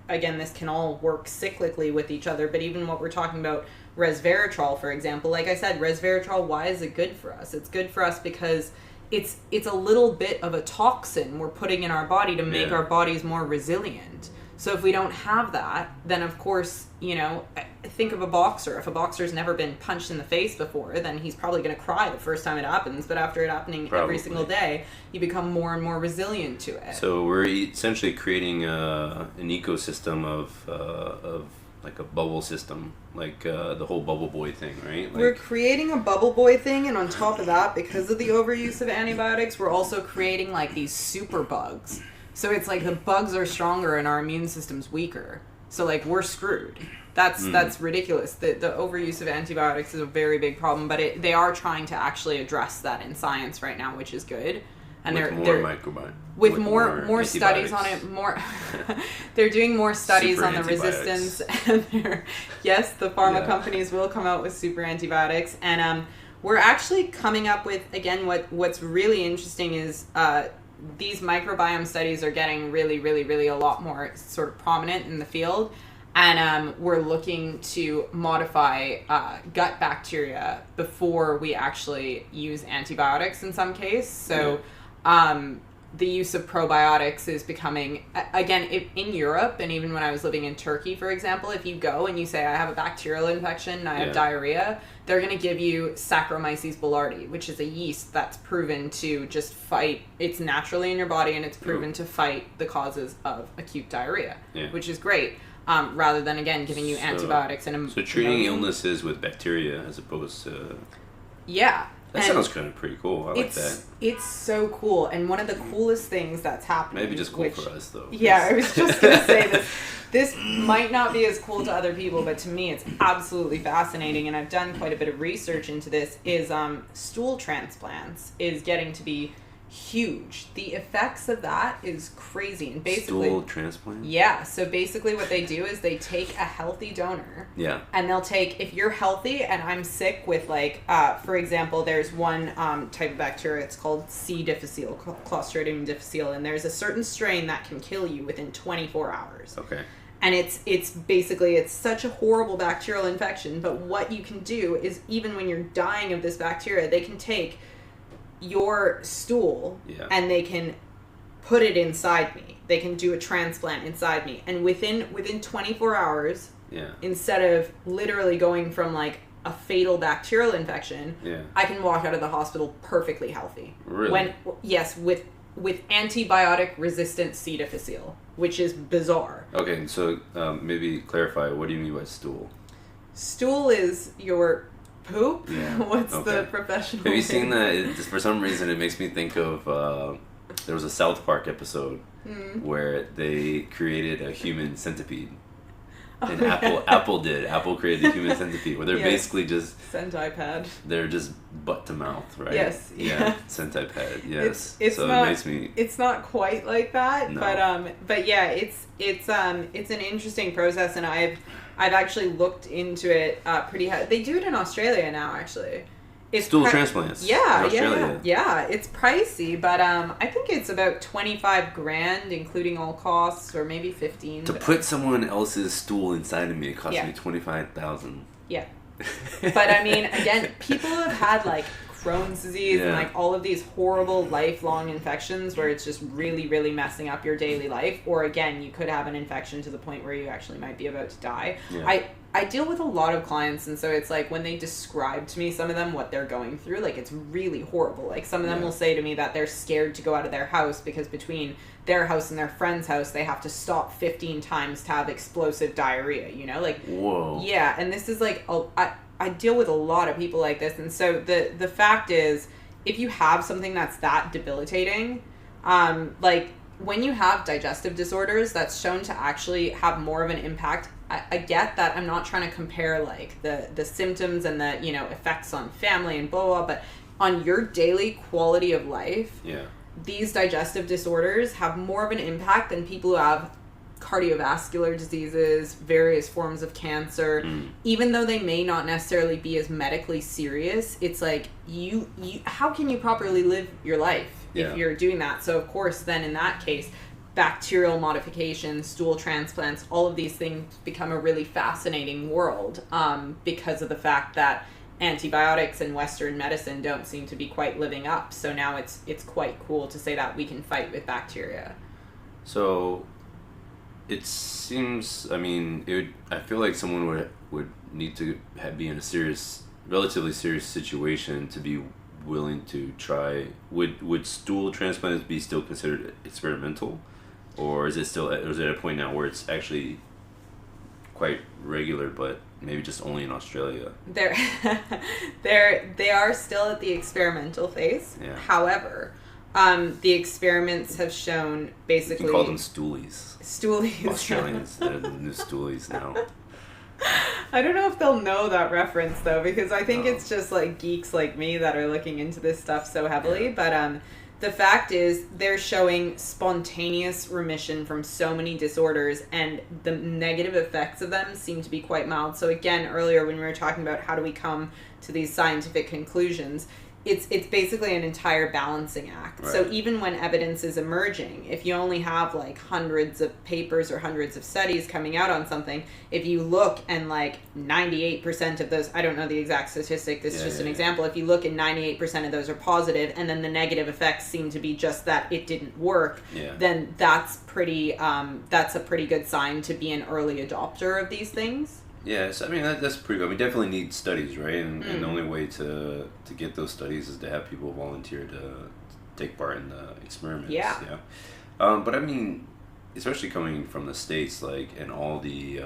again, this can all work cyclically with each other, but even what we're talking about, resveratrol, for example, like I said, resveratrol, why is it good for us? It's good for us because it's a little bit of a toxin we're putting in our body to make our bodies more resilient. So if we don't have that, then of course, think of a boxer. If a boxer's never been punched in the face before, then he's probably going to cry the first time it happens. But after it happening every single day, you become more and more resilient to it. So we're essentially creating an ecosystem of like a bubble system, like the whole bubble boy thing, right? Like, we're creating a bubble boy thing, and on top of that, because of the overuse of antibiotics, we're also creating like these super bugs. So it's like the bugs are stronger and our immune system's weaker. So like we're screwed. That's ridiculous. The overuse of antibiotics is a very big problem, but they are trying to actually address that in science right now, which is good. And they're microbiome. With more studies on it, they're doing more studies super on the resistance. And the pharma companies will come out with super antibiotics, and we're actually coming up with, again, what's really interesting is these microbiome studies are getting really a lot more sort of prominent in the field, and we're looking to modify gut bacteria before we actually use antibiotics in some case. So the use of probiotics is becoming, again, in Europe, and even when I was living in Turkey, for example, if you go and you say, I have a bacterial infection and I have diarrhea, they're going to give you Saccharomyces boulardii, which is a yeast that's proven to just fight, it's naturally in your body, and it's proven to fight the causes of acute diarrhea, which is great. rather than, again, giving you antibiotics and so treating illnesses with bacteria as opposed to... Yeah. That sounds kind of pretty cool. I like that. It's so cool. And one of the coolest things that's happening... Maybe just cool for us, though. Yeah, I was just going to say this. This might not be as cool to other people, but to me it's absolutely fascinating, and I've done quite a bit of research into this, is stool transplants is getting to be huge. The effects of that is crazy. And basically, stool transplant? Yeah. So basically what they do is they take a healthy donor. Yeah. And they'll take, if you're healthy and I'm sick with, like, for example, there's one type of bacteria, it's called C. difficile, Clostridium difficile, and there's a certain strain that can kill you within 24 hours. Okay. And it's basically, it's such a horrible bacterial infection, but what you can do is, even when you're dying of this bacteria, they can take your stool and they can put it inside me. They can do a transplant inside me, and within 24 hours, instead of literally going from like a fatal bacterial infection, I can walk out of the hospital perfectly healthy. Really? With antibiotic resistant C. difficile, which is bizarre. Okay, so maybe clarify, what do you mean by stool? Stool is your poop? Yeah. What's the professional Have you name? seen that? For some reason, it makes me think of, there was a South Park episode where they created a human centipede. And Apple created a human centipede, where they're basically just... Centipede. They're just butt to mouth, right? Yes. Yeah, centipede, yes. It's so not, it makes me... It's not quite like that, no. but yeah, it's an interesting process, and I've actually looked into it pretty hard. They do it in Australia now, actually. It's stool transplants. Yeah. It's pricey, but I think it's about $25,000, including all costs, or maybe 15. To put someone else's stool inside of me, it cost me $25,000. Yeah, but I mean, again, people have had like Crohn's disease and like all of these horrible lifelong infections where it's just really, really messing up your daily life. Or again, you could have an infection to the point where you actually might be about to die. Yeah. I deal with a lot of clients, and so it's like when they describe to me, some of them, what they're going through, like it's really horrible. Like some of them will say to me that they're scared to go out of their house because between their house and their friend's house, they have to stop 15 times to have explosive diarrhea, you know? Like, whoa. Yeah, and this is like, I deal with a lot of people like this, and so the fact is, if you have something that's that debilitating, like when you have digestive disorders, that's shown to actually have more of an impact. I get that I'm not trying to compare like the symptoms and the, you know, effects on family and blah, blah, but on your daily quality of life, these digestive disorders have more of an impact than people who have cardiovascular diseases, various forms of cancer. Even though they may not necessarily be as medically serious, it's like you how can you properly live your life if you're doing that? So of course then in that case, bacterial modifications, stool transplants, all of these things become a really fascinating world because of the fact that antibiotics and Western medicine don't seem to be quite living up. So now it's quite cool to say that we can fight with bacteria. So it seems, I mean, I feel like someone would need to be in a relatively serious situation to be willing to try. Would stool transplants be still considered experimental? Or is it at a point now where it's actually quite regular, but maybe just only in Australia? They are still at the experimental phase. Yeah. However, the experiments have shown basically... You can call them stoolies. Stoolies. Australians, they're the new stoolies now. I don't know if they'll know that reference, though, because I think it's just like geeks like me that are looking into this stuff so heavily. Yeah. But the fact is, they're showing spontaneous remission from so many disorders, and the negative effects of them seem to be quite mild. So again, earlier when we were talking about how do we come to these scientific conclusions, it's basically an entire balancing act. Right. So even when evidence is emerging, if you only have like hundreds of papers or hundreds of studies coming out on something, if you look and like 98% of those, I don't know the exact statistic, this is just an example, if you look and 98% of those are positive, and then the negative effects seem to be just that it didn't work, then that's a pretty good sign to be an early adopter of these things. Yes, I mean that's pretty good. We definitely need studies, right? And the only way to get those studies is to have people volunteer to take part in the experiments. Yeah. But I mean, especially coming from the States, like, and all the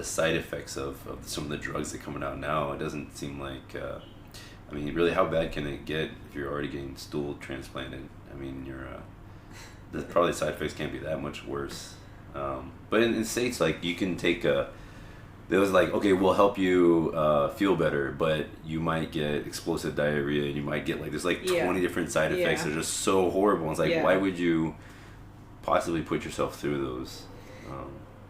side effects of some of the drugs that are coming out now, it doesn't seem like, I mean, really, how bad can it get if you're already getting stool transplanted? I mean, probably side effects can't be that much worse. But in States, like, you can take it was like, okay, we'll help you feel better, but you might get explosive diarrhea, and you might get, like, there's like 20 different side effects. They're just so horrible. It's like, why would you possibly put yourself through those?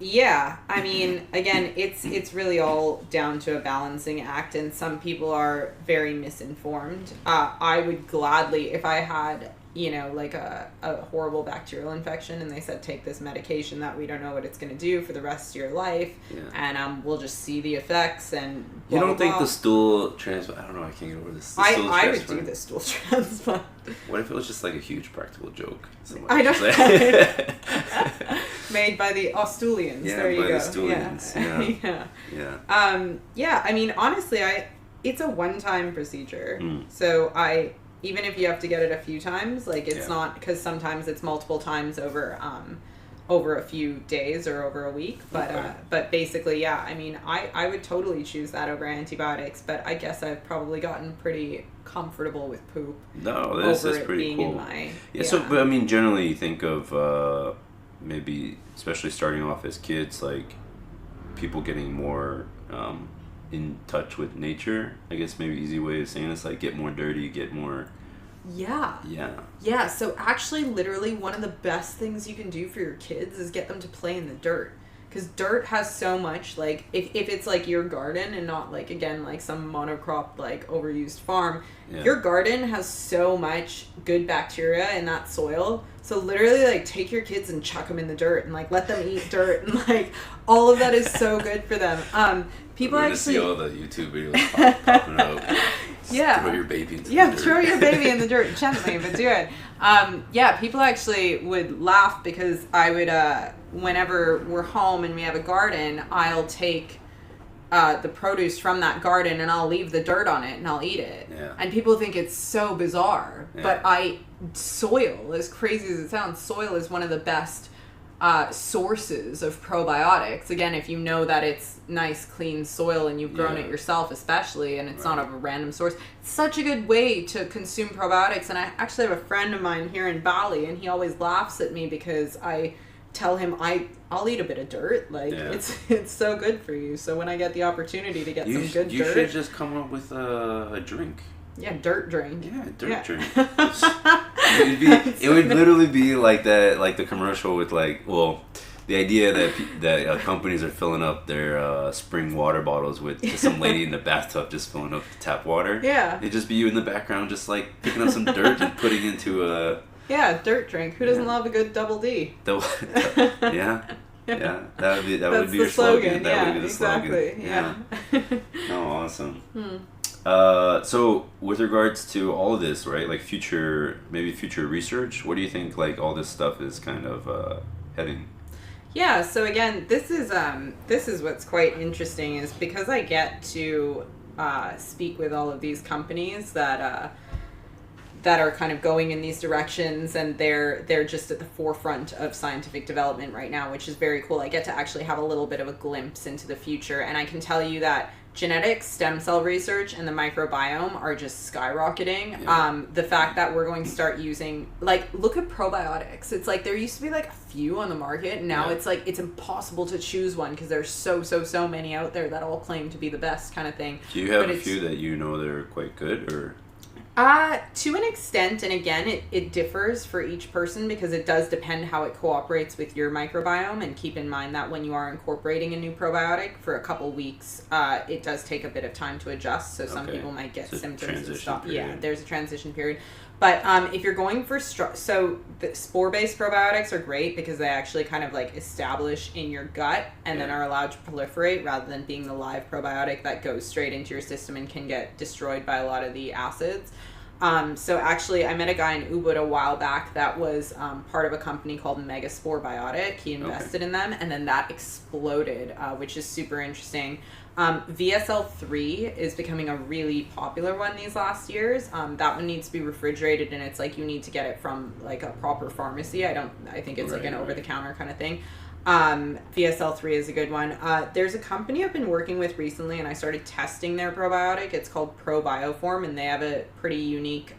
Yeah, I mean, again, it's really all down to a balancing act, and some people are very misinformed. I would gladly, if I had, like a horrible bacterial infection and they said, take this medication that we don't know what it's going to do for the rest of your life, and we'll just see the effects and blah, you don't blah, think blah. the stool transplant, I don't know, I can't get over this. I would do the stool transplant. What if it was just like a huge practical joke? I don't know. Made by the Austulians. Yeah, there you by go. the Austulians. Yeah. I mean, honestly, it's a one-time procedure. So even if you have to get it a few times, like, it's not, because sometimes it's multiple times over a few days or over a week. But basically, yeah, I mean, I would totally choose that over antibiotics, but I guess I've probably gotten pretty comfortable with poop. No, this is pretty cool. So, but I mean, generally you think of maybe, especially starting off as kids, like, people getting more in touch with nature. I guess maybe easy way of saying this, like, get more dirty, get more. Yeah, so actually, literally, one of the best things you can do for your kids is get them to play in the dirt. Because dirt has so much, like, if it's, like, your garden and not, like, again, like, some monocrop, like, overused farm, your garden has so much good bacteria in that soil. So literally, like, take your kids and chuck them in the dirt and, like, let them eat dirt. And, like, all of that is so good for them. People actually see all the YouTube videos popping up. Throw your baby into the dirt. Throw your baby in the dirt gently, but do it. People actually would laugh because I would, whenever we're home and we have a garden, I'll take the produce from that garden and I'll leave the dirt on it and I'll eat it. Yeah. And people think it's so bizarre. But soil, as crazy as it sounds, soil is one of the best sources of probiotics. Again, if you know that it's nice, clean soil and you've grown it yourself especially, and it's not of a random source, it's such a good way to consume probiotics. And I actually have a friend of mine here in Bali, and he always laughs at me because I tell him I'll eat a bit of dirt. Like, it's so good for you. So when I get the opportunity to get some good dirt. You should just come up with a drink. Yeah, dirt drink. Yeah, dirt drink. It would literally be like that, like the commercial with, like, well, the idea that companies are filling up their spring water bottles with just some lady in the bathtub just filling up the tap water. Yeah. It'd just be you in the background just, like, picking up some dirt and putting into a... Yeah, dirt drink. Who doesn't love a good double D? Yeah, that would be your slogan. That would be the slogan. Yeah. Oh, awesome. So with regards to all of this, right, like future research, where do you think, like, all this stuff is kind of heading? Yeah, so again, this is what's quite interesting, is because I get to speak with all of these companies that are kind of going in these directions, and they're just at the forefront of scientific development right now, which is very cool. I get to actually have a little bit of a glimpse into the future, and I can tell you that genetics, stem cell research, and the microbiome are just skyrocketing. Yeah. The fact that we're going to start using, like, look at probiotics. It's like there used to be like a few on the market, and now it's like it's impossible to choose one because there's so many out there that all claim to be the best kind of thing. Do you have a few that you know that are quite good, or? To an extent, and again, it differs for each person because it does depend how it cooperates with your microbiome, and keep in mind that when you are incorporating a new probiotic for a couple weeks, it does take a bit of time to adjust, so some people might get symptoms and stuff. Yeah, there's a transition period. But if you're going for so the spore-based probiotics are great because they actually kind of like establish in your gut and then are allowed to proliferate rather than being the live probiotic that goes straight into your system and can get destroyed by a lot of the acids. So actually, I met a guy in Ubud a while back that was part of a company called Megaspore Biotic. He invested in them, and then that exploded, which is super interesting. VSL3 is becoming a really popular one these last years. That one needs to be refrigerated, and it's like you need to get it from like a proper pharmacy. I think it's like an over-the-counter kind of thing. VSL3 is a good one. There's a company I've been working with recently, and I started testing their probiotic. It's called Probioform, and they have a pretty unique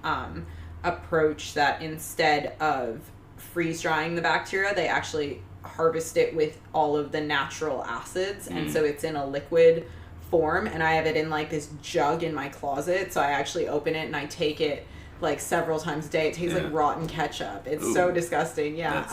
approach that instead of freeze drying the bacteria, they actually harvest it with all of the natural acids, and so it's in a liquid form, and I have it in like this jug in my closet, so I actually open it and I take it like several times a day. It tastes like rotten ketchup. It's so disgusting. Yeah.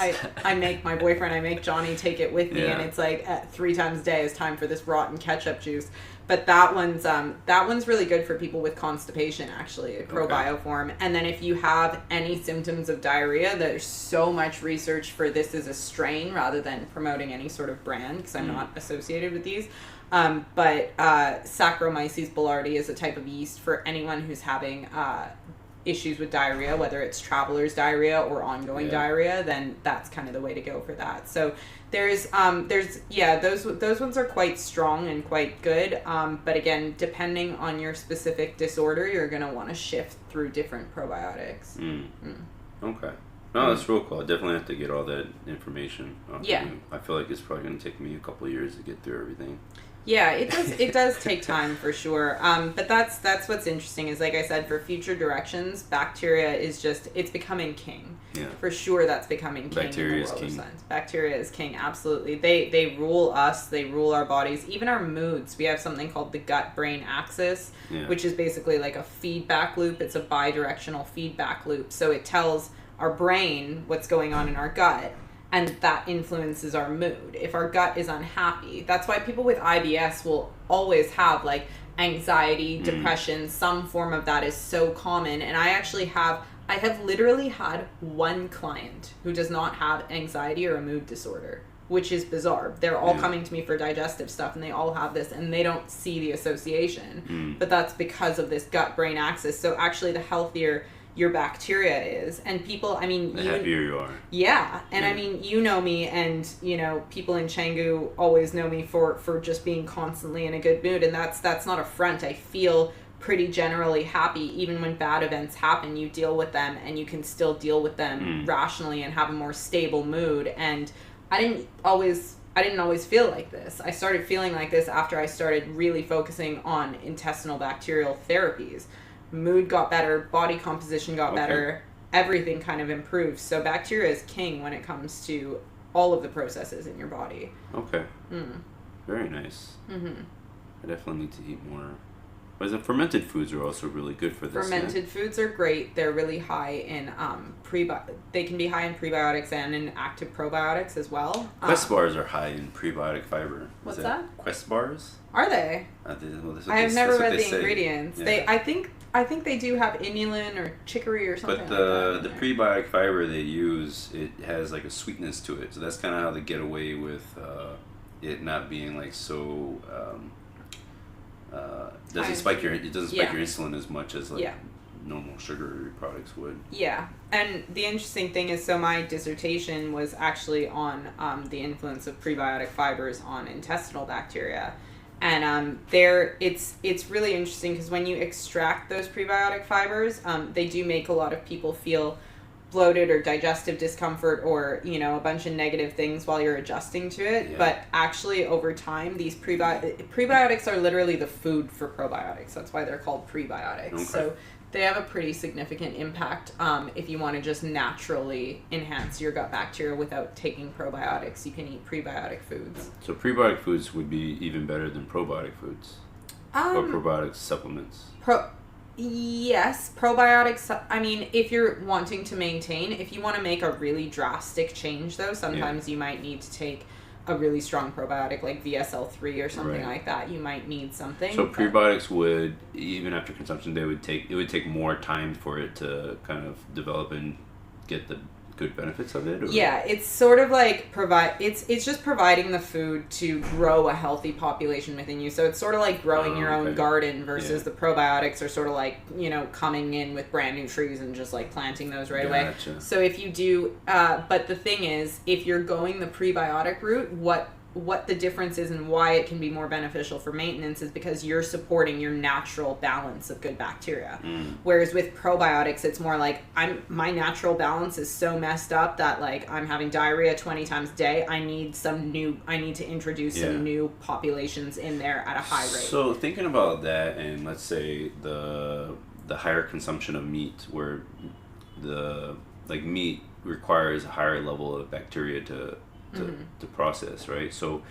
I make my boyfriend, I make Johnny take it with me, and it's like 3 times a day is time for this rotten ketchup juice. But that one's really good for people with constipation, actually, Probioform. And then if you have any symptoms of diarrhea, there's so much research for this as a strain rather than promoting any sort of brand, because I'm not associated with these. But Saccharomyces boulardii is a type of yeast for anyone who's having issues with diarrhea, whether it's traveler's diarrhea or ongoing diarrhea, then that's kind of the way to go for that. So those ones are quite strong and quite good. But again, depending on your specific disorder, you're going to want to shift through different probiotics. Okay. No, that's real cool. I definitely have to get all that information. Yeah. I feel like it's probably going to take me a couple of years to get through everything. Yeah, it does take time for sure. But that's what's interesting is, like I said, for future directions, bacteria is it's becoming king. Yeah. For sure that's becoming king. Bacteria in the world is king. Of science. Bacteria is king, absolutely. They rule us, they rule our bodies, even our moods. We have something called the gut-brain axis, which is basically like a feedback loop. It's a bidirectional feedback loop. So it tells our brain what's going on in our gut, and that influences our mood. If our gut is unhappy, that's why people with IBS will always have like anxiety, depression, some form of that is so common. And I have literally had one client who does not have anxiety or a mood disorder, which is bizarre. They're all coming to me for digestive stuff, and they all have this, and they don't see the association. But that's because of this gut-brain axis. So actually, the healthier your bacteria is, and people, I mean, the happier you are. Yeah, and I mean, you know me, and you know, people in Canggu always know me for just being constantly in a good mood, and that's not a front. I feel pretty generally happy, even when bad events happen. You deal with them, and you can still deal with them rationally and have a more stable mood. And I didn't always feel like this. I started feeling like this after I started really focusing on intestinal bacterial therapies. Mood got better, body composition got better, everything kind of improved. So bacteria is king when it comes to all of the processes in your body. Okay. Very nice. I definitely need to eat more. But fermented foods are also really good for this. Fermented foods are great. They're really high in they can be high in prebiotics and in active probiotics as well. Quest bars are high in prebiotic fiber. What's that? Quest bars? Are they? I have never read the ingredients. Yeah. I think they do have inulin or chicory or something. But the prebiotic fiber they use, it has like a sweetness to it. So that's kind of how they get away with it not being like so. Doesn't spike your insulin as much as like normal sugary products would. Yeah, and the interesting thing is, so my dissertation was actually on the influence of prebiotic fibers on intestinal bacteria. And it's really interesting because when you extract those prebiotic fibers, they do make a lot of people feel bloated or digestive discomfort or, you know, a bunch of negative things while you're adjusting to it. Yeah. But actually over time, these prebiotics are literally the food for probiotics. That's why they're called prebiotics. Okay. So they have a pretty significant impact if you want to just naturally enhance your gut bacteria without taking probiotics. You can eat prebiotic foods. So prebiotic foods would be even better than probiotic foods? Or probiotic supplements? Yes, probiotics, I mean, if you're wanting to maintain, if you want to make a really drastic change, though, sometimes you might need to take a really strong probiotic like VSL3 or something like that. You might need something. So prebiotics would, even after consumption, it would take more time for it to kind of develop and get the good benefits of it? Or? Yeah, it's sort of like it's just providing the food to grow a healthy population within you. So it's sort of like growing your own garden versus the probiotics are sort of like, coming in with brand new trees and just like planting those right away. So if you do, but the thing is, if you're going the prebiotic route, what the difference is and why it can be more beneficial for maintenance is because you're supporting your natural balance of good bacteria. Whereas with probiotics, it's more like my natural balance is so messed up that like I'm having diarrhea 20 times a day. I need to introduce some new populations in there at a high rate. So thinking about that, and let's say the higher consumption of meat, where meat requires a higher level of bacteria to process, right? So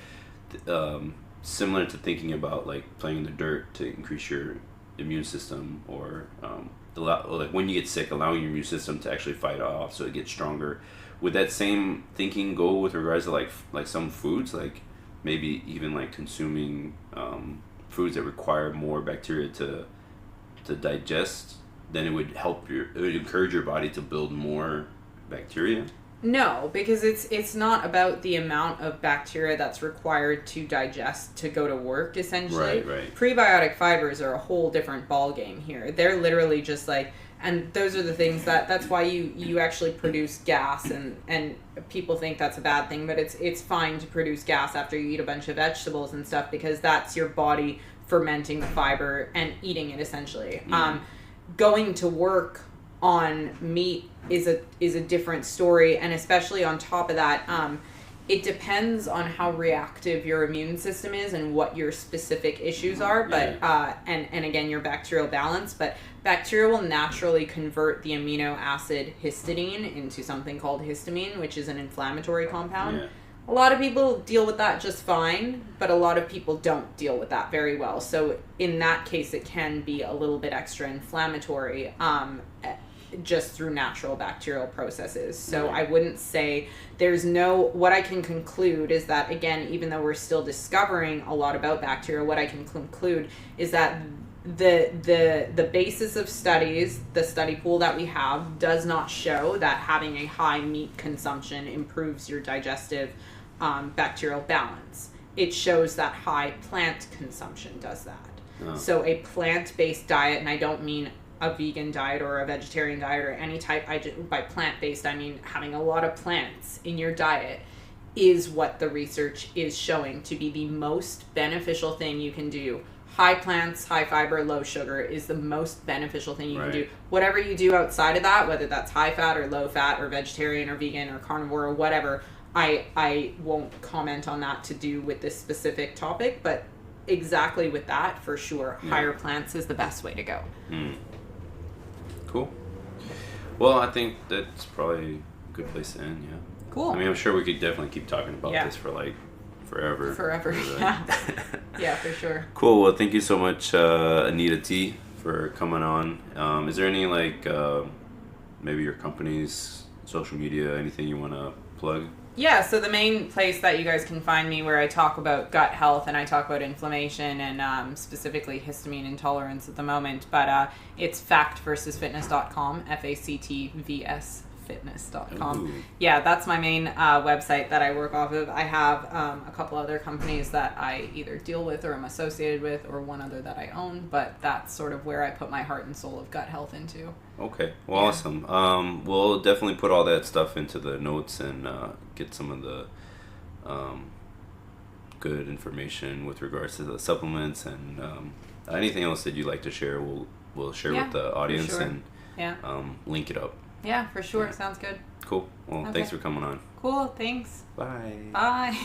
similar to thinking about like playing in the dirt to increase your immune system, or like when you get sick, allowing your immune system to actually fight off so it gets stronger. Would that same thinking go with regards to like some foods, like maybe even like consuming foods that require more bacteria to digest? Then it would encourage your body to build more bacteria? No, because it's not about the amount of bacteria that's required to digest to go to work, essentially. Right. Prebiotic fibers are a whole different ballgame here. They're literally just like, and those are the things that's why you actually produce gas, and people think that's a bad thing, but it's fine to produce gas after you eat a bunch of vegetables and stuff, because that's your body fermenting the fiber and eating it, essentially. Going to work on meat is a different story, and especially on top of that, it depends on how reactive your immune system is and what your specific issues are, but and again, your bacterial balance. But bacteria will naturally convert the amino acid histidine into something called histamine, which is an inflammatory compound. A lot of people deal with that just fine, but a lot of people don't deal with that very well. So in that case, it can be a little bit extra inflammatory, just through natural bacterial processes. So I wouldn't say what I can conclude is that, again, even though we're still discovering a lot about bacteria, what I can conclude is that the basis of studies, the study pool that we have, does not show that having a high meat consumption improves your digestive bacterial balance. It shows that high plant consumption does that. So a plant-based diet, and I don't mean a vegan diet or a vegetarian diet or any type, by plant-based I mean having a lot of plants in your diet, is what the research is showing to be the most beneficial thing you can do. High plants, high fiber, low sugar is the most beneficial thing you can do. Whatever you do outside of that, whether that's high fat or low fat or vegetarian or vegan or carnivore or whatever, I won't comment on that to do with this specific topic, but exactly with that, for sure, higher plants is the best way to go. Cool. Well, I think that's probably a good place to end. Cool. I mean, I'm sure we could definitely keep talking about this for like forever. Yeah, for sure. Cool. Well, thank you so much, Anita Tee, for coming on. Is there any maybe your company's social media, anything you want to plug? Yeah, so the main place that you guys can find me, where I talk about gut health and I talk about inflammation and specifically histamine intolerance at the moment, but it's factversusfitness.com, FACTVS fitness.com. Ooh. Yeah, that's my main website that I work off of. I have a couple other companies that I either deal with or am associated with, or one other that I own, but that's sort of where I put my heart and soul of gut health into. Okay, well, awesome. We'll definitely put all that stuff into the notes and get some of the good information with regards to the supplements, and anything else that you'd like to share, we'll share with the audience and link it up. Yeah, for sure. Sounds good. Cool. Well, thanks for coming on. Cool. Thanks. Bye. Bye.